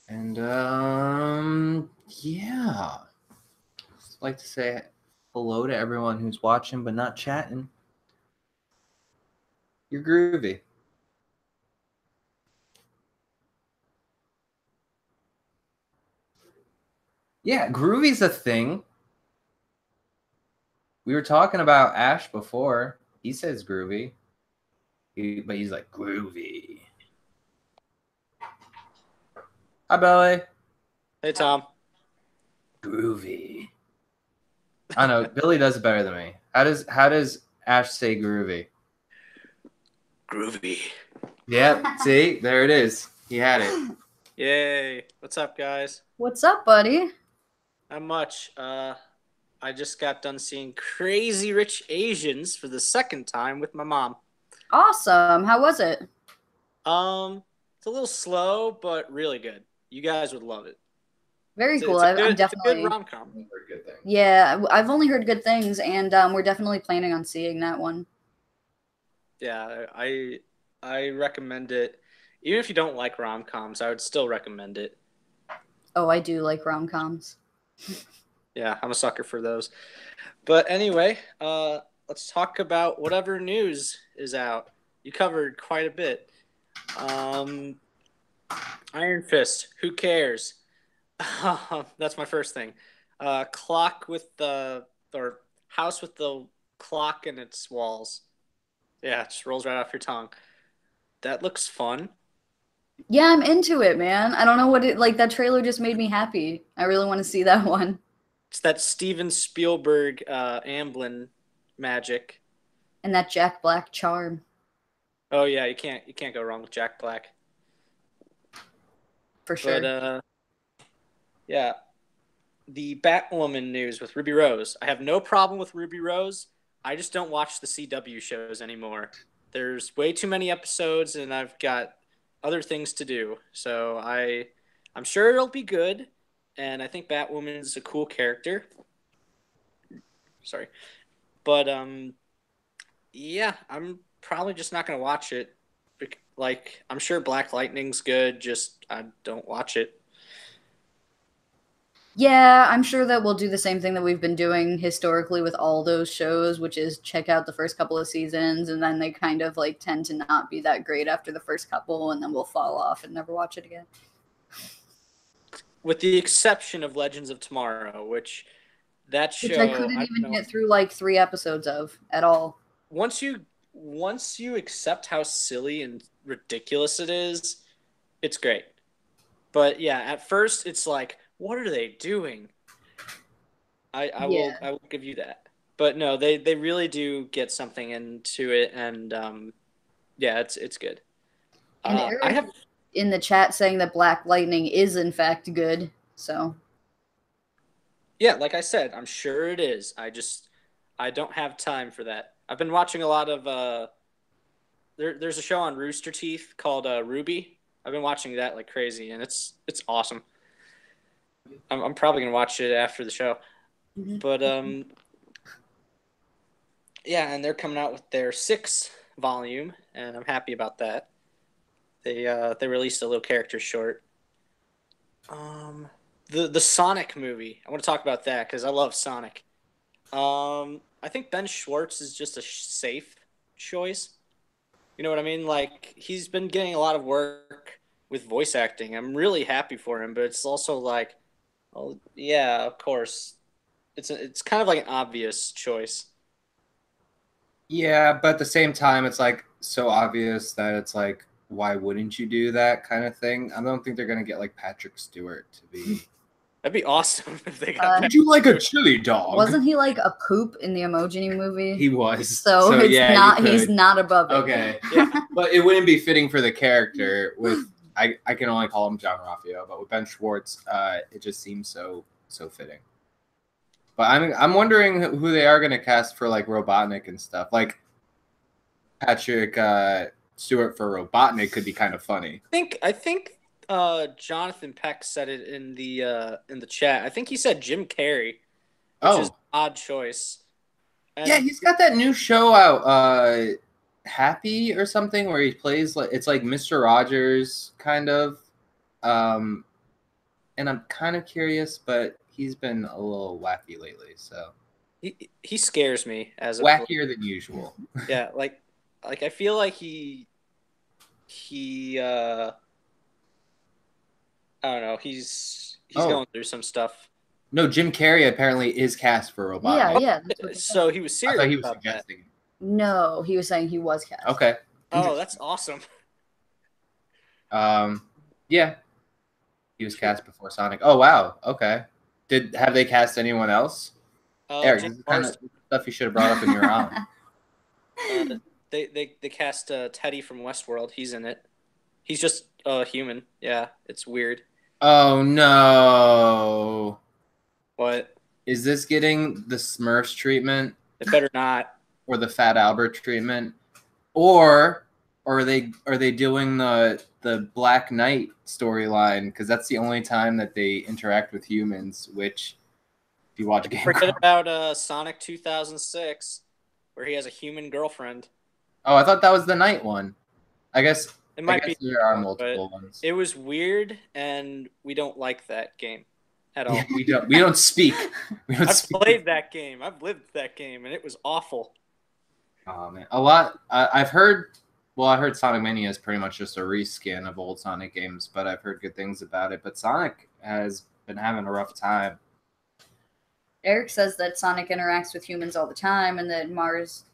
And yeah. Just like to say hello to everyone who's watching but not chatting. You're groovy. Yeah, groovy's a thing. We were talking about Ash before. He says groovy. But he's like, groovy. Hi, Billy. Hey, Tom. Groovy. I know, Billy does it better than me. How does Ash say groovy? Groovy. Yep, see? There it is. He had it. Yay. What's up, guys? What's up, buddy? Not much. I just got done seeing Crazy Rich Asians for the second time with my mom. Awesome. How was it? It's a little slow, but really good. You guys would love it. Very cool. It's I'm a definitely. good rom-com. Good thing. Yeah, I've only heard good things, and we're definitely planning on seeing that one. Yeah, I recommend it. Even if you don't like rom-coms, I would still recommend it. Oh, I do like rom-coms. Yeah, I'm a sucker for those. But anyway, let's talk about whatever news is out. You covered quite a bit. Iron Fist, who cares? That's my first thing. Clock with or house with the clock in its walls. Yeah, it just rolls right off your tongue. That looks fun. Yeah, I'm into it, man. I don't know what it like. That trailer just made me happy. I really want to see that one. It's that Steven Spielberg Amblin magic. And that Jack Black charm. Oh yeah, you can't go wrong with Jack Black. For sure. But yeah, the Batwoman news with Ruby Rose. I have no problem with Ruby Rose. I just don't watch the CW shows anymore. There's way too many episodes, and I've got other things to do. So I'm sure it'll be good, and I think Batwoman is a cool character. Sorry, but yeah, I'm probably just not gonna watch it. Like, I'm sure Black Lightning's good, just I don't watch it. Yeah, I'm sure that we'll do the same thing that we've been doing historically with all those shows, which is check out the first couple of seasons, and then they kind of like tend to not be that great after the first couple, and then we'll fall off and never watch it again. With the exception of Legends of Tomorrow, which that show Which I couldn't even get through like 3 episodes of at all. Once you accept how silly and ridiculous it is, it's great. But yeah, at first it's like, what are they doing? I will give you that. But no, they really do get something into it, and yeah, it's good. And Eric I have in the chat saying that Black Lightning is in fact good. So yeah, like I said, I'm sure it is. I don't have time for that. I've been watching a lot of there's a show on Rooster Teeth called Ruby. I've been watching that like crazy, and it's awesome. I'm probably gonna watch it after the show. Mm-hmm. But yeah, and they're coming out with their 6th volume, and I'm happy about that. They released a little character short. The Sonic movie. I want to talk about that because I love Sonic. I think Ben Schwartz is just a safe choice. You know what I mean? Like, he's been getting a lot of work with voice acting. I'm really happy for him, but it's also like, oh yeah, of course. It's kind of like an obvious choice. Yeah, but at the same time, it's like so obvious that it's like, why wouldn't you do that kind of thing. I don't think they're gonna get like Patrick Stewart to be. That'd be awesome if they got. Would you like a chili dog? Wasn't he like a poop in the Emojini movie? He was. So it's yeah, not. you He's could. not above it. Okay, Yeah. but it wouldn't be fitting for the character with. I can only call him John Ralphio, but with Ben Schwartz, it just seems so fitting. But I'm wondering who they are gonna cast for like Robotnik and stuff. Like Patrick Stewart for Robotnik could be kind of funny. I think Jonathan Peck said it in the chat. I think he said Jim Carrey, which is an odd choice. And Yeah, he's got that new show out, Happy or something, where he plays like it's like Mr. Rogers kind of. And I'm kind of curious, but he's been a little wacky lately, so he scares me as a wackier than usual. yeah, like I feel like he I don't know, he's going through some stuff. No, Jim Carrey apparently is cast for Robotnik. Yeah. That's what they said. So he was I serious thought he was about that. suggesting. No, he was saying he was cast. Okay. Oh, that's awesome. Yeah, he was cast before Sonic. Oh wow. Okay. Have they cast anyone else? Eric, this Jim is kind of Marsden, stuff you should have brought up in your own. they cast Teddy from Westworld. He's in it. He's just a human. Yeah, it's weird. Oh no. What? Is this getting the Smurfs treatment It better not. or the Fat Albert treatment? Or are they doing the Black Knight storyline? Because that's the only time that they interact with humans, which if you watch Game Forget about Sonic 2006, where he has a human girlfriend. Oh, I thought that was the Knight one. I guess It might be. there are but multiple ones. It was weird, and we don't like that game at all. Yeah, we don't speak. We don't I've speak. played that game. I've lived that game, and it was awful. Oh man, a lot. I've heard. Well, I heard Sonic Mania is pretty much just a reskin of old Sonic games, but I've heard good things about it. But Sonic has been having a rough time. Eric says that Sonic interacts with humans all the time, and that Marsters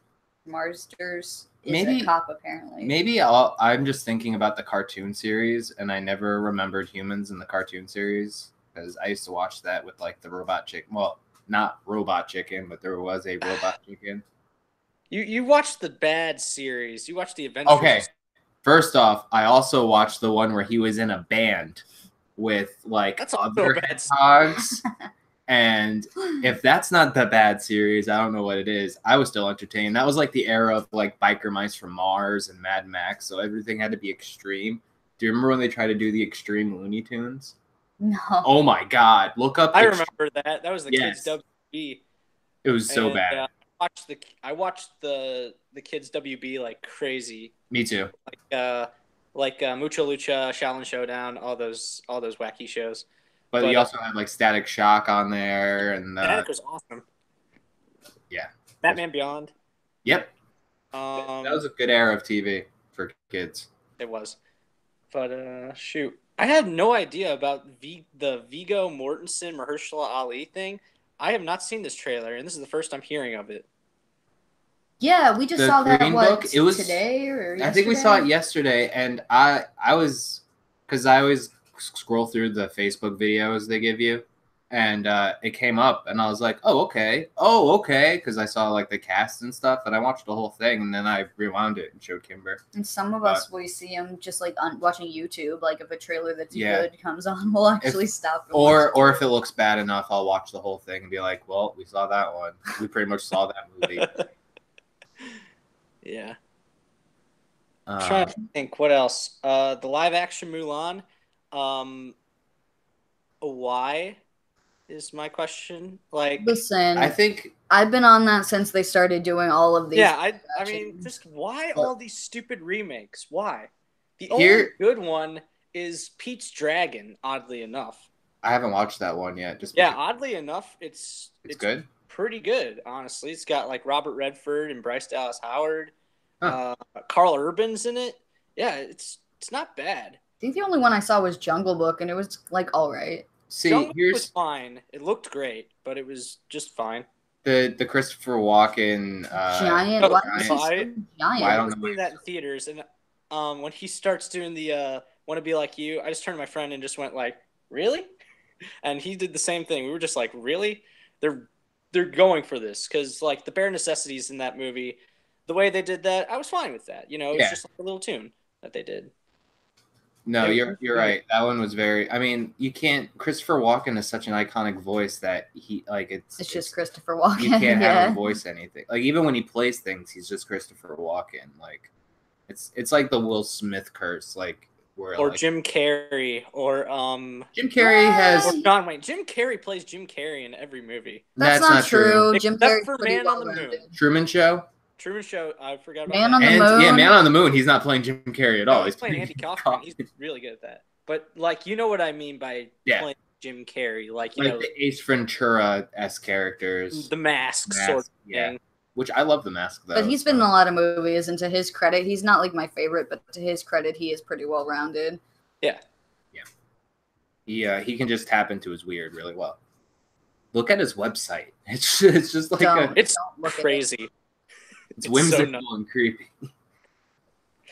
is Maybe- a cop apparently. Maybe I'm just thinking about the cartoon series, and I never remembered humans in the cartoon series because I used to watch that with like the Robot Chicken. Well, not Robot Chicken, but there was a Robot Chicken. You watched the bad series. You watched the Avengers. Okay. First off, I also watched the one where he was in a band with like That's also other a bad hedgehogs. And if that's not the bad series, I don't know what it is. I was still entertained. That was like the era of like Biker Mice from Mars and Mad Max, so everything had to be extreme. Do you remember when they tried to do the extreme Looney Tunes? No. Oh my God! Look up. I remember that. That was the Yes. kids WB. It was so And, bad. I watched the kids WB like crazy. Me too. Like Mucha Lucha, Shaolin Showdown, all those wacky shows. But But, he also had like Static Shock on there, and Static was awesome. yeah. Batman Beyond. Yep, Um, that was a good era of TV for kids. It was. But shoot, I had no idea about the Vigo Mortensen Mahershala Ali thing. I have not seen this trailer, and this is the first I'm hearing of it. Yeah, we just The saw that Green Book, it was- today or yesterday? I think we saw it yesterday, and I was because I always scroll through the Facebook videos they give you, and it came up, and I was like, oh okay, because I saw like the cast and stuff, and I watched the whole thing, and then I rewound it and showed Kimber. And some of us, we see them just like watching YouTube. Like if a trailer that's Yeah. good comes on, we'll actually stop. And Or watch if it looks bad enough, I'll watch the whole thing and be like, well, we saw that one. We pretty much saw that movie. Yeah. I'm trying to think what else. The live action Mulan. Why is my question? Like, Listen, I think I've been on that since they started doing all of these. yeah, I mean, actions. just why But- all these stupid remakes? Why? The Here- only good one is Pete's Dragon. Oddly enough, I haven't watched that one yet. Just yeah. because Oddly enough, it's good. pretty good. Honestly, it's got like Robert Redford and Bryce Dallas Howard. Huh. Carl Urban's in it. Yeah, it's not bad. I think the only one I saw was Jungle Book, and it was like all right. See, Jungle was here's fine. It looked great, but it was just fine. The Christopher Walken Giant. Oh, Why was he so so I giant? I I don't was know. seeing that in theaters, and when he starts doing the "Want to Be Like You," I just turned to my friend and just went like, "Really?" And he did the same thing. We were just like, "Really?" They're going for this because like the bare necessities in that movie, the way they did that, I was fine with that. You know, it's Yeah. just like a little tune that they did. No, It- you're right. That one was very. I mean, you can't. Christopher Walken is such an iconic voice that he like It's just Christopher Walken. you can't have yeah. him voice anything. Like even when he plays things, he's just Christopher Walken. Like it's like the Will Smith curse. Like where or like Jim Carrey or Jim Carrey has. or John Wayne. Jim Carrey plays Jim Carrey in every movie. That's not true. Jim Except Carrey's for pretty Man on the well-rounded. Moon. Truman Show. Truman Show, I forgot about Man that. on the And Moon. yeah, Man on the Moon. He's not playing Jim Carrey at all. No, he's playing Andy Kaufman. He's really good at that. But like, you know what I mean by Yeah. playing Jim Carrey, like you like know, the Ace Ventura-esque characters. the mask Mask, sort of yeah. thing. Which I love the mask though. But he's been in a lot of movies, and to his credit, he's not like my favorite, but to his credit, he is pretty well rounded. He can just tap into his weird really well. Look at his website. It's just like Don't. It's look at it. crazy. it's so whimsical nuts. and creepy.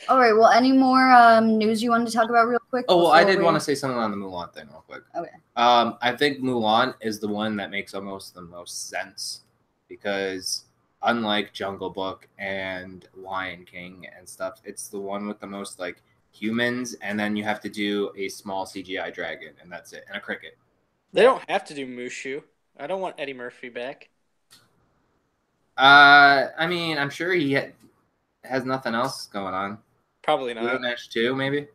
All right. Well, any more news you wanted to talk about real quick? Oh well, I before did we- want to say something on the Mulan thing real quick. Okay. I think Mulan is the one that makes almost the most sense because unlike Jungle Book and Lion King and stuff, it's the one with the most like humans, and then you have to do a small CGI dragon, and that's it, and a cricket. They don't have to do Mushu. I don't want Eddie Murphy back. I mean, I'm sure he has nothing else going on. Probably Pluto not. Nash 2, maybe.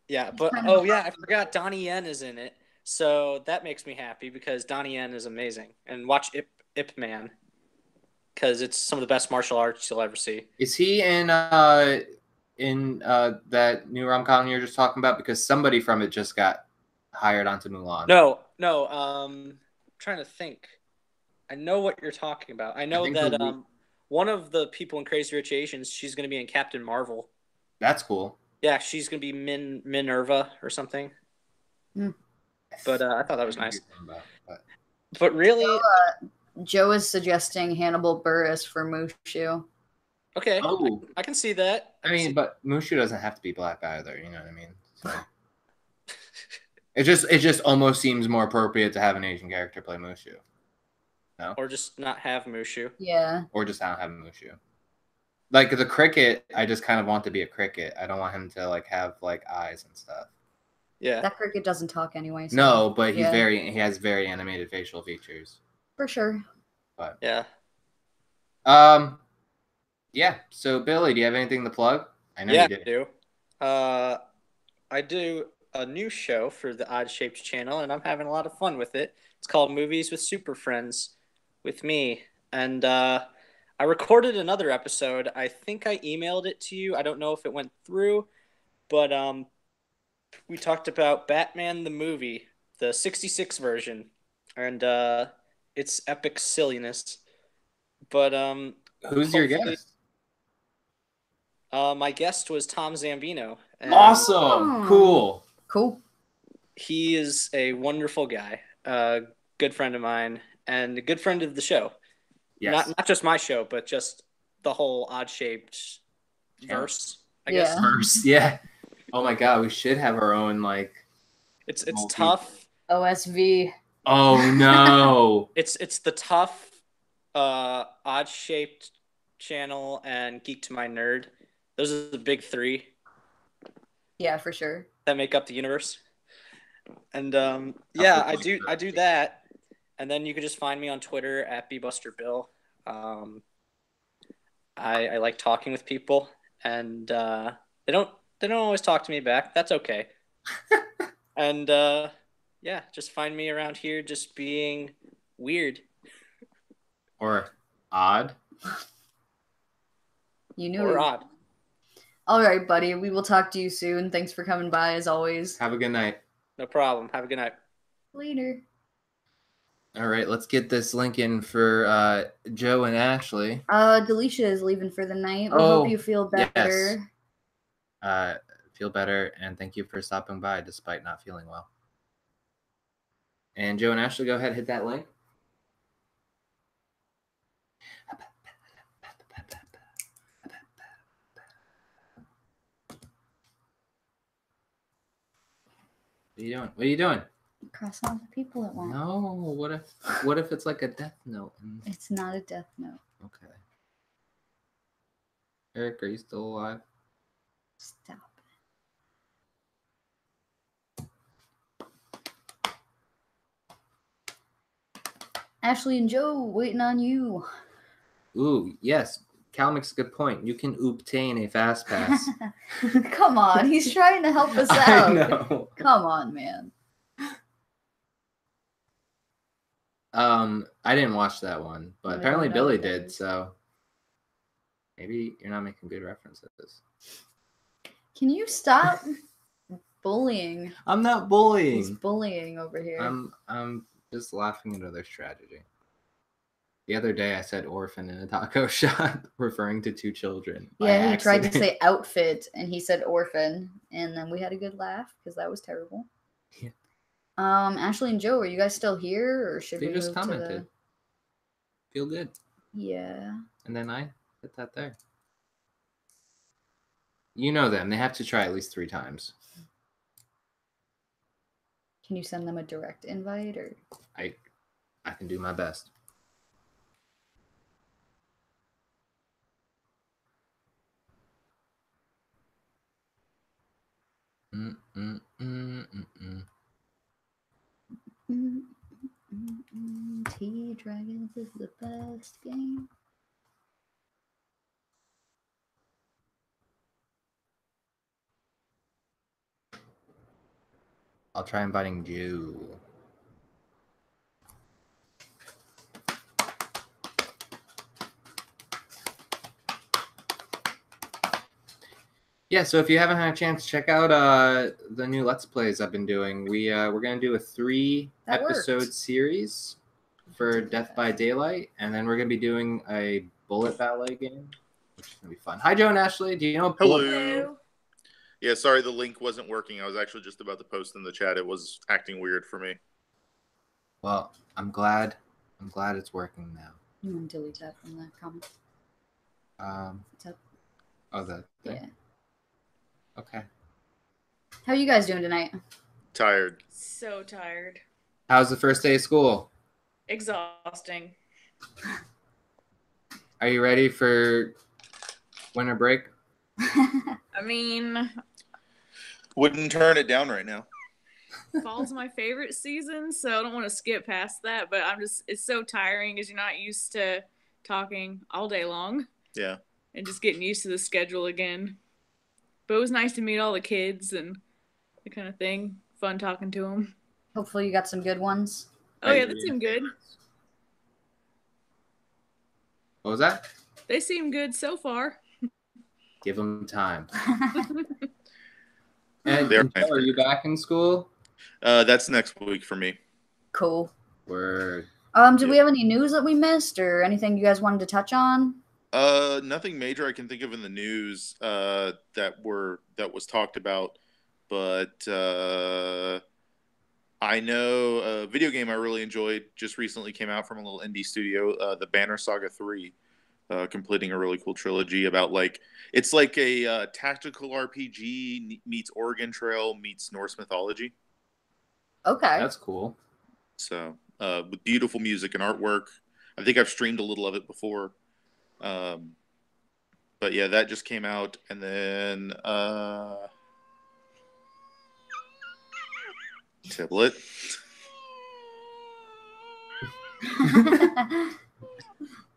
Yeah, but kind of- oh yeah, I forgot Donnie Yen is in it. So that makes me happy because Donnie Yen is amazing. And watch Ip Man because it's some of the best martial arts you'll ever see. Is he in that new rom-com you're just talking about? Because somebody from it just got hired onto Mulan. No, I'm trying to think. I know what you're talking about. I know think that the- one of the people in Crazy Rich Asians, she's going to be in Captain Marvel. That's cool. Yeah, she's going to be Minerva or something. But I thought that was nice. But really, Joe is suggesting Hannibal Buress for Mushu. okay, Oh, I can see that. I mean, but Mushu doesn't have to be black either. You know what I mean? So. it just almost seems more appropriate to have an Asian character play Mushu, Or just not have Mushu. Yeah. or just not have Mushu. Like the cricket, I just kind of want to be a cricket. I don't want him to like have like eyes and stuff. Yeah. That cricket doesn't talk anyway. So No, but he yeah. has very animated facial features. For sure. Yeah. Yeah. So Billy, do you have anything to plug? I know Yeah, you I did. do. I do a new show for the Odd Shaped channel, and I'm having a lot of fun with it. It's called Movies with Super Friends with me. And I recorded another episode. I think I emailed it to you. I don't know if it went through, but we talked about Batman the movie, the 66 version, and its epic silliness. But Who's your hopefully- guest? my guest was Tom Zambino. And Awesome. Oh. Cool. Cool. He is a wonderful guy, a good friend of mine, and a good friend of the show. Yes. Not just my show, but just the whole Odd Shaped verse. I guess Yeah. First, yeah. Oh my god, we should have our own like. it's Multi- tough. OSV. Oh no. It's the tough, Odd Shaped channel and Geek to My Nerd. Those are the big three Yeah, for sure. that that make up the universe. And yeah, I do that. And then you can just find me on Twitter at bbusterbill. I like talking with people, and they don't always talk to me back. That's okay. And yeah, just find me around here, just being weird. Or odd. You knew Or it. odd. All right, buddy. We will talk to you soon. Thanks for coming by as always. Have a good night. No problem. Have a good night. Later. All right, let's get this link in for Joe and Ashley. Delisha is leaving for the night. We Oh, hope you feel better. Feel better, and thank you for stopping by despite not feeling well. And Joe and Ashley, go ahead, hit that link. are you doing? What are you doing? Crossing off the people that went. No. What if it's like a death note? It's not a death note. Okay. Eric, are you still alive? Stop. Ashley and Joe, waiting on you. Ooh, yes. Cal makes a good point. You can obtain a fast pass. Come on, he's trying to help us I out. know. Come on, man. I didn't watch that one, but I apparently don't know Billy what that did, is. so maybe you're not making good references. Can you stop bullying? I'm not He's bullying. bullying over here. I'm just laughing at other strategy. The other day I said orphan in a taco shop, referring to two children. by Yeah, he tried to accident. say outfit and he said orphan, and then we had a good laugh because that was terrible. Yeah. Ashley and Joe, are you guys still here, or should They we just move commented. to the? Feel good. Yeah. And then I put that there. You know them. They have to try at least 3 times. Can you send them a direct invite, or? I can do my best. T-Dragons is the best game. I'll try inviting Jew. Yeah, so if you haven't had a chance, check out the new Let's Plays I've been doing. We're gonna do a 3-episode worked. series for did Death that. by Daylight, and then we're gonna be doing a bullet ballet game, which is gonna be fun. Hi, Joe and Ashley. Do you know bullet? Hello. Yeah, sorry the link wasn't working. I was actually just about to post in the chat. It was acting weird for me. Well, I'm glad it's working now. You want to delete that from the comments? It's up. Oh, that thing? Yeah. Okay. How are you guys doing tonight? Tired. So tired. How's the first day of school? Exhausting. Are you ready for winter break? I mean, Wouldn't turn it down right now. fall's my favorite season, so I don't want to skip past that, but it's so tiring because you're not used to talking all day long Yeah. and just getting used to the schedule again. But it was nice to meet all the kids and the kind of thing. Fun talking to them. Hopefully you got some good ones. Oh, yeah, they seem good. What was that? They seem good so far. Give them time. And They're Joe, are you back in school? That's next week for me. Cool. Word. Did we have any news that we missed, or anything you guys wanted to touch on? Nothing major I can think of in the news that was talked about, but I know a video game I really enjoyed just recently came out from a little indie studio, the Banner Saga 3, completing a really cool trilogy about it's like a tactical RPG meets Oregon Trail meets Norse mythology. Okay. That's cool. So with beautiful music and artwork. I think I've streamed a little of it before. But yeah, that just came out, and then Tiblet.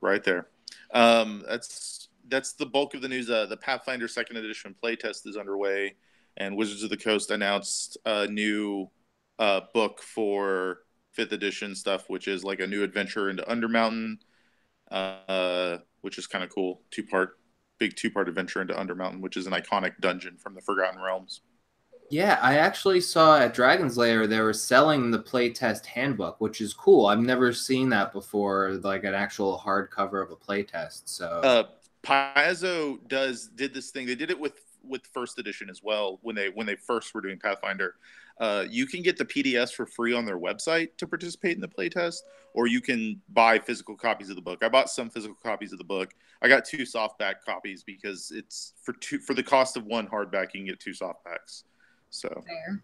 Right there. That's the bulk of the news. The Pathfinder 2nd Edition playtest is underway, and Wizards of the Coast announced a new book for 5th edition stuff, which is like a new adventure into Undermountain, which is kind of cool. Big two-part adventure into Undermountain, which is an iconic dungeon from the Forgotten Realms. Yeah, I actually saw at Dragon's Lair they were selling the playtest handbook, which is cool. I've never seen that before, like an actual hardcover of a playtest. So Paizo did this thing. They did it with 1st edition as well when they first were doing Pathfinder. You can get the PDFs for free on their website to participate in the playtest, or you can buy physical copies of the book. I bought some physical copies of the book. I got 2 softback copies because it's for the cost of 1 hardback, you can get 2 softbacks. So Fair.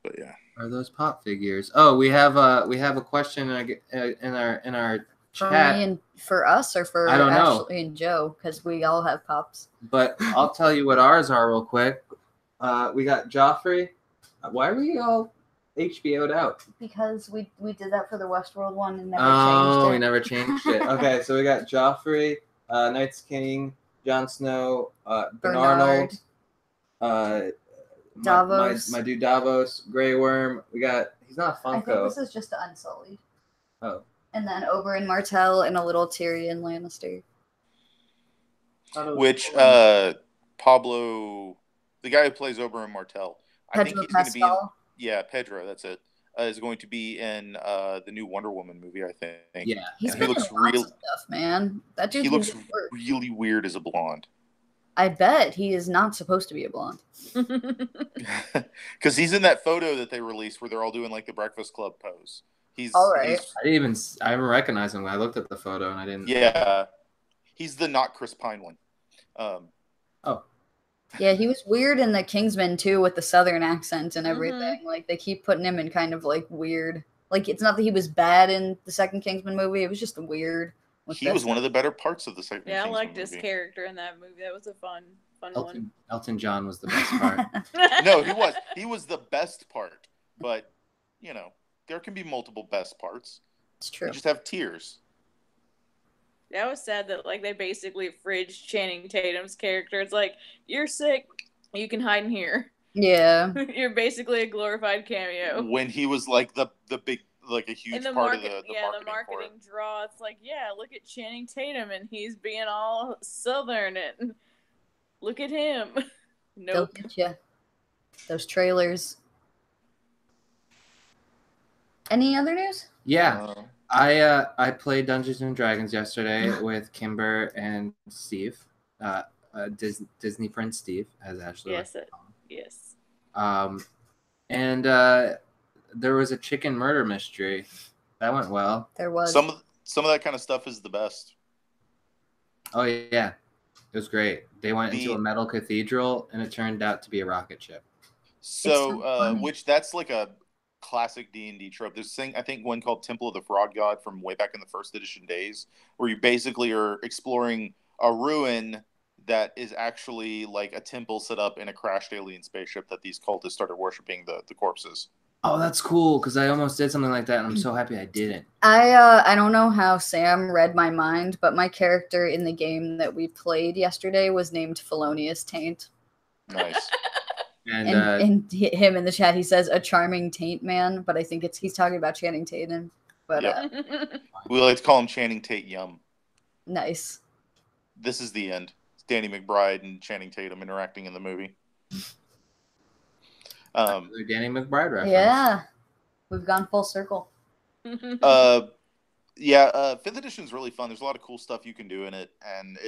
But yeah. Are those pop figures? Oh, we have a question in our For chat. me and for us, or for I don't know. Ashley and Joe, because we all have pops. But I'll tell you what ours are real quick. We got Joffrey. Why were you all HBO'd out? Because we did that for the Westworld one and never Oh, changed it. we never changed it. Okay, so we got Joffrey, Night's King, Jon Snow, Bernard, Davos. my dude Davos, Grey Worm. We got. He's not a I think Funko. this is just the Unsullied. Oh. And then Oberyn Martell and a little Tyrion Lannister. Which Pablo, the guy who plays Oberyn Martell, I think Pedro he's going to be in, Pascal. yeah, Pedro, that's it. Is going to be in the new Wonder Woman movie, I think. Yeah. He's And been he in looks lots real. of stuff, man. That dude He looks can work. really weird as a blonde. I bet he is not supposed to be a blonde. Because he's in that photo that they released where they're all doing like the Breakfast Club pose. All right. I didn't recognize him when I looked at the photo and I didn't. Yeah, he's the not Chris Pine one. Yeah, he was weird in the Kingsman too, with the Southern accent and everything. Like they keep putting him in kind of like weird. Like it's not that he was bad in the second Kingsman movie; it was just weird. He was one of the better parts of the second. Yeah, I Kingsman liked his movie. character in that movie. That was a fun one. Elton John was the best part. No, he was the best part, but you know there can be multiple best parts. It's true. You just have tiers. Yeah, I was sad that like they basically fridged Channing Tatum's character. It's like, you're sick, you can hide in here. Yeah. You're basically a glorified cameo. When he was like the big, like a huge In the part market, of the the marketing marketing draw. It's like, yeah, look at Channing Tatum and he's being all southern and look at him. They'll Nope. get you. Those trailers. Any other news? Yeah. I played Dungeons and Dragons yesterday with Kimber and Steve, Disney friend Steve, as Ashley. Yes. Yes. And there was a chicken murder mystery that went well. There was. Some of that kind of stuff is the best. Oh yeah, it was great. They went into a metal cathedral, and it turned out to be a rocket ship. So, which that's like a classic D&D trope. There's I think one called Temple of the Frog God from way back in the first edition days, where you basically are exploring a ruin that is actually like a temple set up in a crashed alien spaceship that these cultists started worshiping the corpses. Oh, that's cool, because I almost did something like that, and I'm so happy I didn't. I don't know how Sam read my mind, but my character in the game that we played yesterday was named Felonious Taint. Nice. And him in the chat, he says a charming taint man, but I think he's talking about Channing Tatum. But we like to call him Channing Tate Yum. Nice. This is the end. It's Danny McBride and Channing Tatum interacting in the movie. Danny McBride reference. Yeah, we've gone full circle. Yeah, 5th edition is really fun. There's a lot of cool stuff you can do in it, and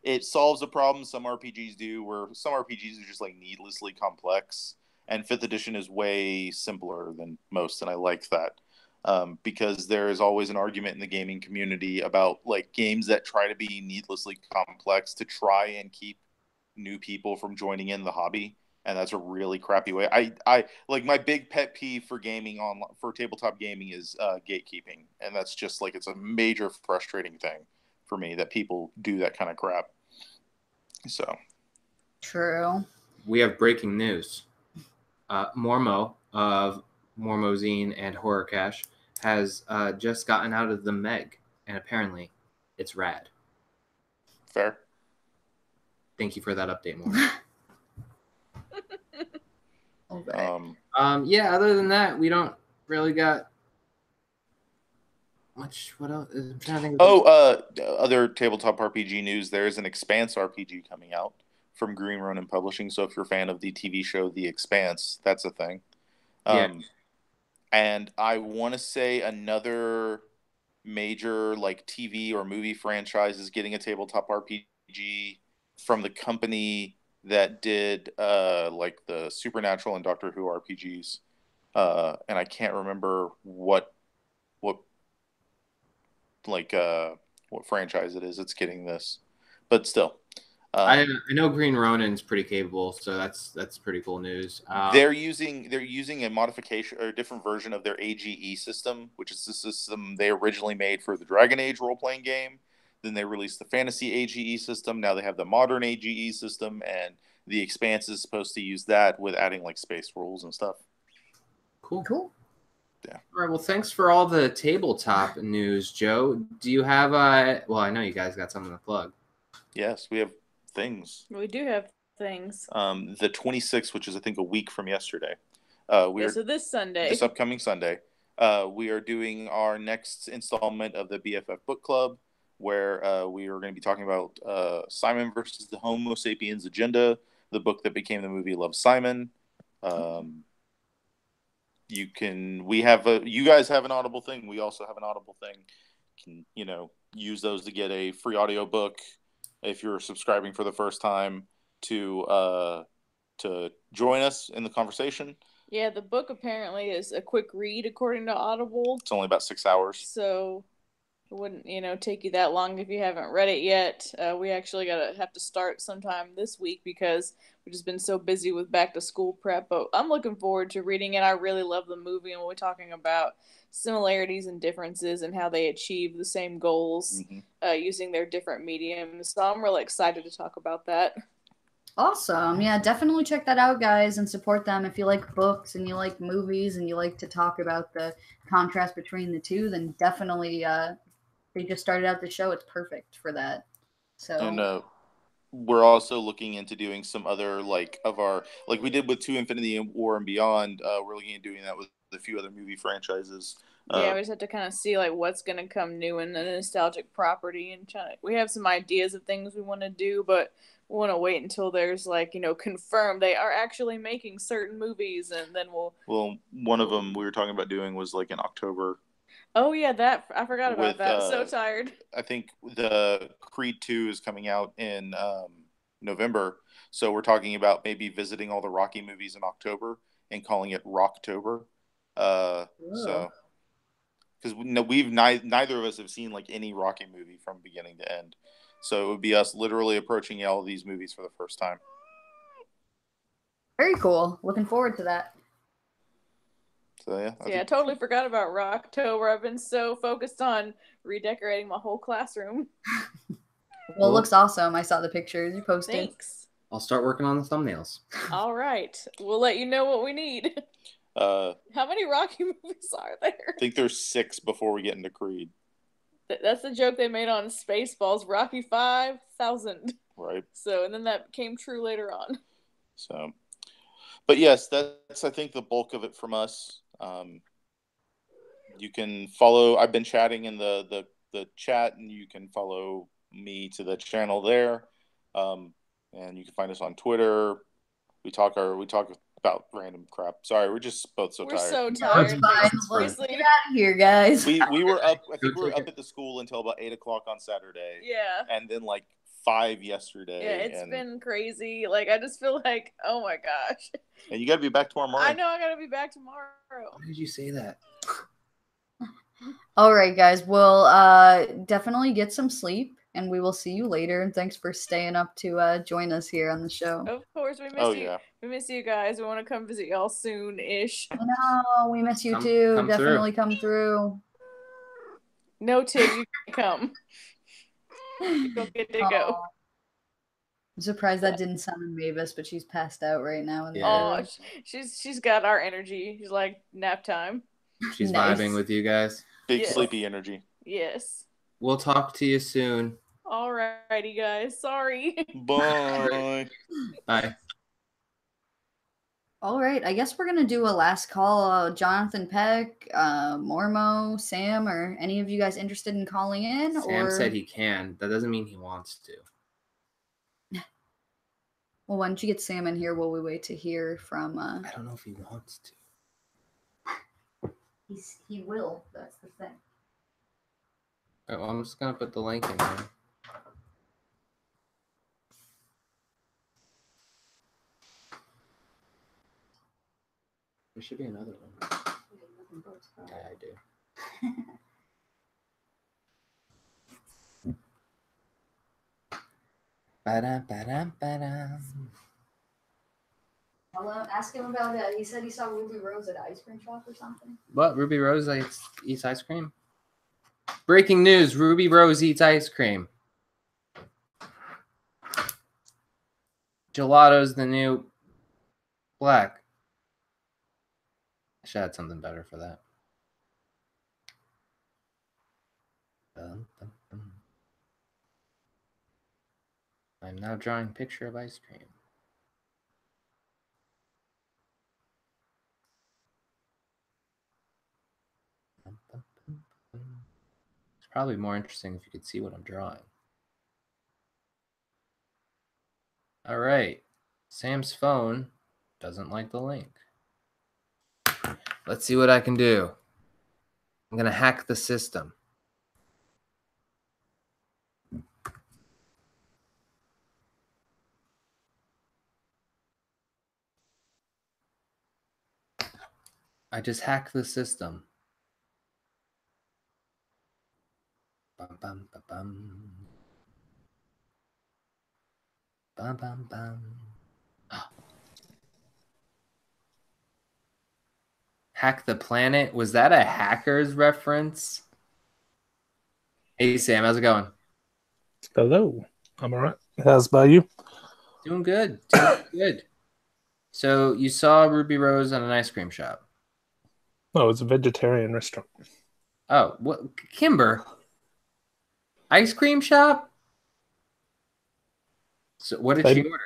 it solves a problem some RPGs do, where some RPGs are just like needlessly complex, and 5th edition is way simpler than most, and I like that. Because there is always an argument in the gaming community about like games that try to be needlessly complex to try and keep new people from joining in the hobby, and that's a really crappy way. I like, my big pet peeve for gaming for tabletop gaming is gatekeeping, and that's just like, it's a major frustrating thing for me that people do that kind of crap. So true. We have breaking news. Mormo of Mormozine and Horror Cache has just gotten out of the Meg, and apparently it's rad. Fair. Thank you for that update, Mormo. Okay. Yeah, other than that, we don't really got much. What else? I'm trying to think of Other tabletop RPG news. There is an Expanse RPG coming out from Green Ronin Publishing. So if you're a fan of the TV show The Expanse, that's a thing. Yeah. And I want to say another major like TV or movie franchise is getting a tabletop RPG from the company that did like the Supernatural and Doctor Who RPGs. And I can't remember what franchise it is. It's getting this, but still, I know Green Ronin's pretty capable, so that's pretty cool news. They're using a modification or a different version of their AGE system, which is the system they originally made for the Dragon Age role-playing game. Then they released the Fantasy AGE system. Now they have the modern AGE system, and the Expanse is supposed to use that with adding like space rules and stuff. Cool. Yeah. All right. Well, thanks for all the tabletop news, Joe. Do you have well, I know you guys got something to plug. Yes, we have things. We do have things. The 26th, which is I think a week from yesterday. So this Sunday. This upcoming Sunday, we are doing our next installment of the BFF Book Club, where we are going to be talking about Simon versus the Homo Sapiens Agenda, the book that became the movie Love, Simon. You guys have an Audible thing. We also have an Audible thing. You can, use those to get a free audiobook if you're subscribing for the first time to join us in the conversation. Yeah, the book apparently is a quick read according to Audible. It's only about 6 hours. So it wouldn't, take you that long if you haven't read it yet. We actually have to start sometime this week because we've just been so busy with back to school prep. But I'm looking forward to reading it. I really love the movie, and we're talking about similarities and differences and how they achieve the same goals using their different mediums. So I'm really excited to talk about that. Awesome. Yeah, definitely check that out, guys, and support them. If you like books and you like movies and you like to talk about the contrast between the two, then definitely they just started out the show. It's perfect for that. So and we're also looking into doing some other like we did with 2 Infinity War and Beyond. We're looking at doing that with a few other movie franchises. Yeah, we just have to kind of see like what's going to come new in the nostalgic property, and we have some ideas of things we want to do, but we want to wait until there's confirmed they are actually making certain movies, and then we'll. Well, one of them we were talking about doing was like in October. Oh yeah, that I forgot about that. So tired. I think the Creed 2 is coming out in November, so we're talking about maybe visiting all the Rocky movies in October and calling it Rocktober. So, because neither of us have seen like any Rocky movie from beginning to end, so it would be us literally approaching all of these movies for the first time. Very cool. Looking forward to that. So I totally forgot about Rocktober. I've been so focused on redecorating my whole classroom. Well, it looks awesome. I saw the pictures you posted. Thanks. I'll start working on the thumbnails. All right. We'll let you know what we need. How many Rocky movies are there? I think there's 6 before we get into Creed. That's the joke they made on Spaceballs. Rocky 5,000. Right. So, and then that came true later on. So, but yes, that's I think the bulk of it from us. You can follow. I've been chatting in the chat, and you can follow me to the channel there. And you can find us on Twitter. We talk about random crap. Sorry, we're just both so tired. We're so tired. Let's get out of here, guys. We were up. I think we were up at the school until about 8 o'clock on Saturday. Yeah. And then like 5 yesterday. Yeah, it's been crazy. Like I just feel like, oh my gosh. And you got to be back tomorrow morning. I know I got to be back tomorrow. Why did you say that? All right, guys. We'll definitely get some sleep, and we will see you later. And thanks for staying up to join us here on the show. Of course, we miss you. Yeah. We miss you guys. We want to come visit y'all soon-ish. No, we miss you too. Definitely come through. No, Tig, you can come. You don't get to go. I'm surprised that didn't summon Mavis, but she's passed out right now. Oh, she's got our energy. She's like nap time. She's vibing with you guys. Big sleepy energy. Yes. We'll talk to you soon. Alrighty, guys. Sorry. Bye. Bye. All right. I guess we're going to do a last call. Jonathan Peck, Mormo, Sam, or any of you guys interested in calling in? Sam said he can. That doesn't mean he wants to. Well, why don't you get Sam in here while we wait to hear from... I don't know if he wants to. He will. That's the thing. All right, well, I'm just going to put the link in there. There should be another one. Yeah, I do. Ba-dum, ba-dum, ba-dum. I'll ask him about it. He said he saw Ruby Rose at an ice cream shop or something. What? Ruby Rose eats ice cream? Breaking news: Ruby Rose eats ice cream. Gelato's the new black. I should add something better for that. Dum, dum, dum. I'm now drawing a picture of ice cream. Dum, dum, dum, dum. It's probably more interesting if you could see what I'm drawing. All right. Sam's phone doesn't like the link. Let's see what I can do. I'm going to hack the system. I just hacked the system. Bum, bum, ba, bum. Bum, bum, bum. Hack the Planet? Was that a Hackers reference? Hey, Sam, how's it going? Hello. I'm all right. How's about you? Doing good. Doing good. So you saw Ruby Rose at an ice cream shop. Oh, it's a vegetarian restaurant. Oh, what? Kimber? Ice cream shop? So what did she order?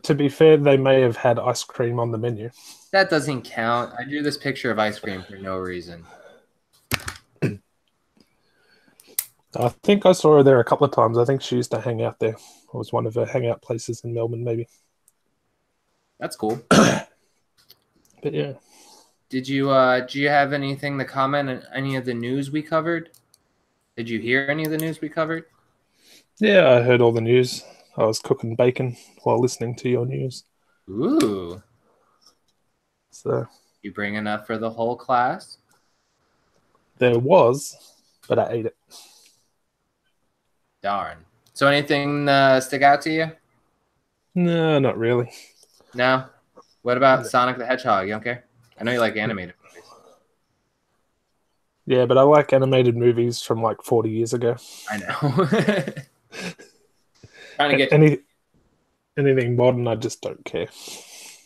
To be fair, they may have had ice cream on the menu. That doesn't count. I drew this picture of ice cream for no reason. I think I saw her there a couple of times. I think she used to hang out there. It was one of her hangout places in Melbourne, maybe. That's cool. But yeah. Do you have anything to comment on any of the news we covered? Did you hear any of the news we covered? Yeah, I heard all the news. I was cooking bacon while listening to your news. Ooh. So You bring enough for the whole class? there was, but I ate it. Darn. So anything stick out to you? No, not really. No? What about Sonic the Hedgehog? You don't care? I know you like animated movies. Yeah, but I like animated movies from like 40 years ago. I know. Trying to get Anything modern, I just don't care.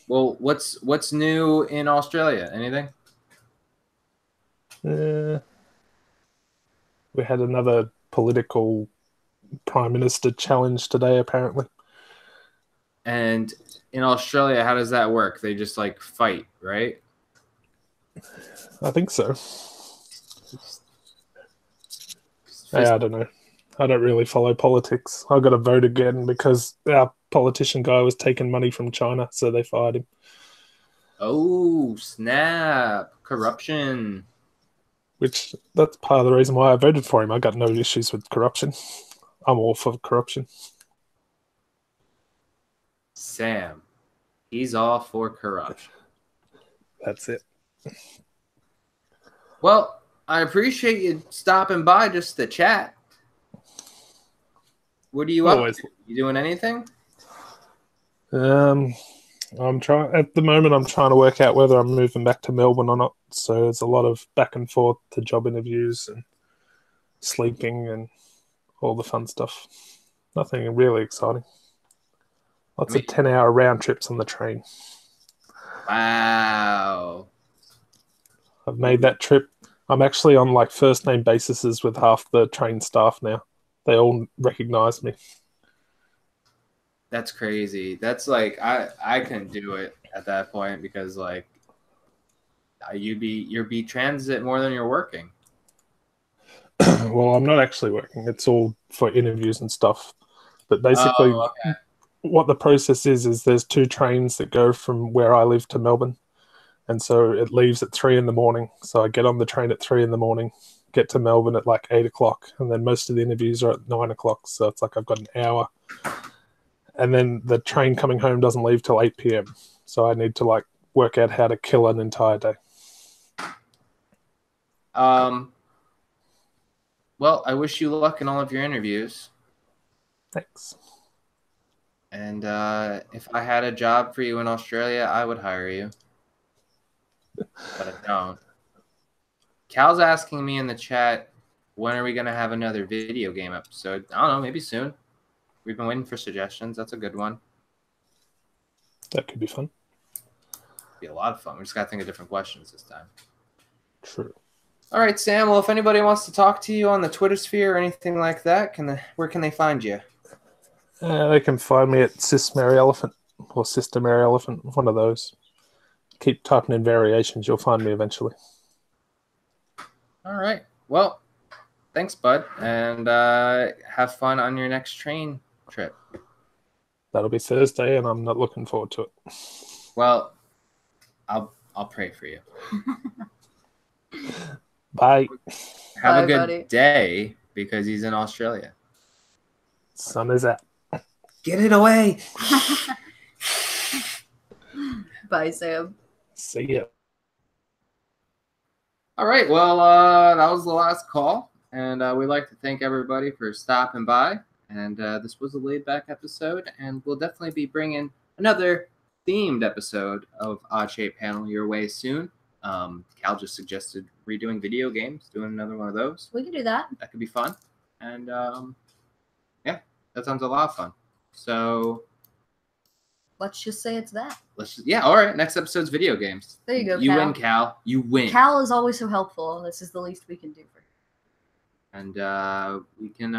Well, what's new in Australia? Anything? We had another political prime minister challenge today, apparently. And in Australia, how does that work? They just like fight, right? I think so. Yeah, I don't know. I don't really follow politics. I got to vote again because our politician guy was taking money from China, so they fired him. Oh, snap. Corruption. Which, that's part of the reason why I voted for him. I got no issues with corruption. I'm all for corruption. Sam. He's all for corruption. That's it. Well, I appreciate you stopping by just to chat. What are you up to? You doing anything? I'm trying at the moment. I'm trying to work out whether I'm moving back to Melbourne or not. So there's a lot of back and forth to job interviews and sleeping and all the fun stuff. Nothing really exciting. Lots of 10-hour round trips on the train. Wow. I've made that trip. I'm actually on like first name basis with half the train staff now. They all recognize me. That's crazy. That's like I couldn't do it at that point because like you're be transit more than you're working. Well, I'm not actually working. It's all for interviews and stuff. But basically, what the process is there's 2 trains that go from where I live to Melbourne. And so it leaves at 3 a.m. So I get on the train at 3 a.m, get to Melbourne at like 8 o'clock. And then most of the interviews are at 9 o'clock. So it's like I've got an hour. And then the train coming home doesn't leave till 8 p.m. So I need to like work out how to kill an entire day. Well, I wish you luck in all of your interviews. Thanks. And if I had a job for you in Australia, I would hire you. But I don't. Cal's asking me in the chat, when are we going to have another video game episode? I don't know, maybe soon. We've been waiting for suggestions. That's a good one. That could be fun. Be a lot of fun. We just got to think of different questions this time. True. All right, Sam. Well, if anybody wants to talk to you on the Twitter sphere or anything like that, where can they find you? They can find me at Sis Mary Elephant or Sister Mary Elephant, one of those. Keep typing in variations, you'll find me eventually. All right. Well, thanks, bud, and have fun on your next train trip. That'll be Thursday, and I'm not looking forward to it. Well, I'll pray for you. Bye. Have Bye, a good buddy. day, because he's in Australia. Sun is out. Get it away. Bye, Sam. See ya. All right. Well, that was the last call, and we'd like to thank everybody for stopping by. And this was a laid-back episode, and we'll definitely be bringing another themed episode of Odd Shape Panel your way soon. Cal just suggested redoing video games, doing another one of those. We can do that. That could be fun. And yeah, that sounds a lot of fun. So Let's just say it's that. all right. Next episode's video games. There you go, You Cal. win, Cal. You win. Cal is always so helpful. This is the least we can do for him. And we can,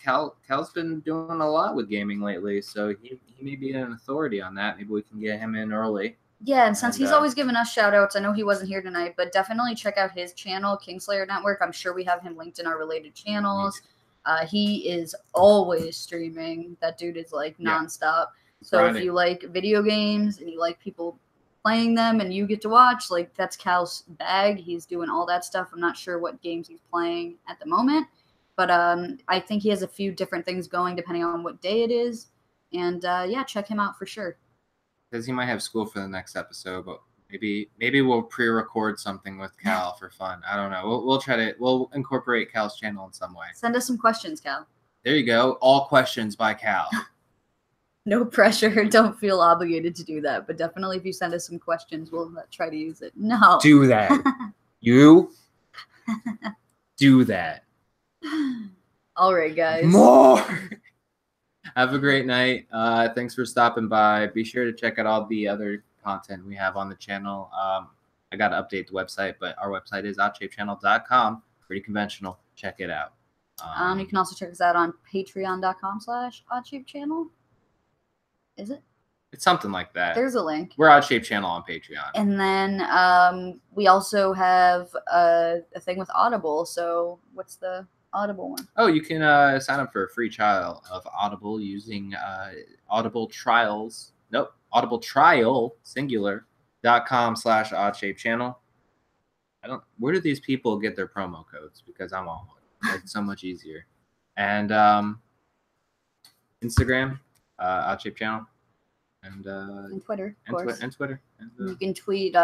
Cal's been doing a lot with gaming lately, so he may be an authority on that. Maybe we can get him in early. Yeah, and since And, he's always giving us shout outs, I know he wasn't here tonight, but definitely check out his channel, Kingslayer Network. I'm sure we have him linked in our related channels. He is always streaming. That dude is like Yeah. nonstop. So Grinding. if you like video games and you like people playing them and you get to watch, like that's Cal's bag. He's doing all that stuff. I'm not sure what games he's playing at the moment, but I think he has a few different things going depending on what day it is. And yeah, check him out for sure. Because he might have school for the next episode, but maybe we'll pre-record something with Cal for fun. I don't know. We'll incorporate Cal's channel in some way. Send us some questions, Cal. There you go. All questions by Cal. No pressure. Don't feel obligated to do that. But definitely if you send us some questions, we'll try to use it. No. Do that. You do that. All right, guys. More. Have a great night. Thanks for stopping by. Be sure to check out all the other content we have on the channel. I got to update the website, but our website is oddshapechannel.com. Pretty conventional. Check it out. You can also check us out on patreon.com/oddshapechannel. Is it? It's something like that. There's a link. We're Odd Shape Channel on Patreon. And then we also have a thing with Audible. So what's the Audible one? Oh, you can sign up for a free trial of Audible using Audible Trial singular.com/oddshapechannel. Where do these people get their promo codes? Because I'm on one. It's so much easier. And Instagram, Odd Shape Channel. And Twitter, of course. And Twitter. And, You can tweet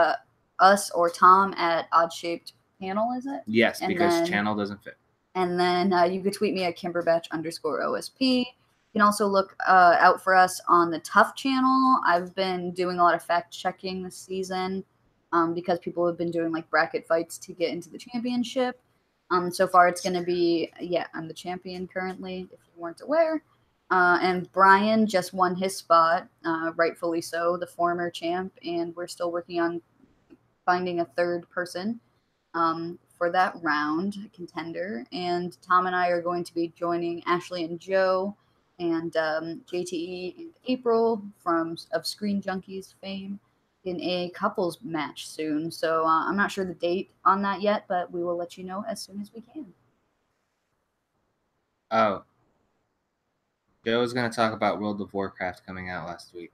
us or Tom at Oddshaped Panel, is it? yes, and because then- channel doesn't fit. And then you could tweet me at Kimberbatch_OSP. You can also look out for us on the Tough channel. I've been doing a lot of fact checking this season because people have been doing like bracket fights to get into the championship. So far, it's going to be, I'm the champion currently, if you weren't aware. And Brian just won his spot, rightfully so, the former champ. And we're still working on finding a third person for that round, contender. And Tom and I are going to be joining Ashley and Joe and JTE and April of Screen Junkies fame in a couples match soon. So I'm not sure the date on that yet, but we will let you know as soon as we can. Oh. Joe was going to talk about World of Warcraft coming out last week.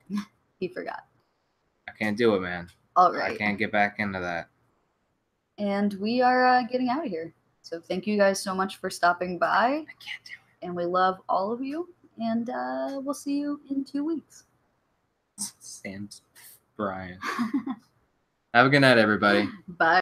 He forgot. I can't do it, man. All I right. can't get back into that. And we are getting out of here. So thank you guys so much for stopping by. I can't do And we love all of you. And we'll see you in 2 weeks. it. Sam's Brian. Have a good night, everybody. Bye.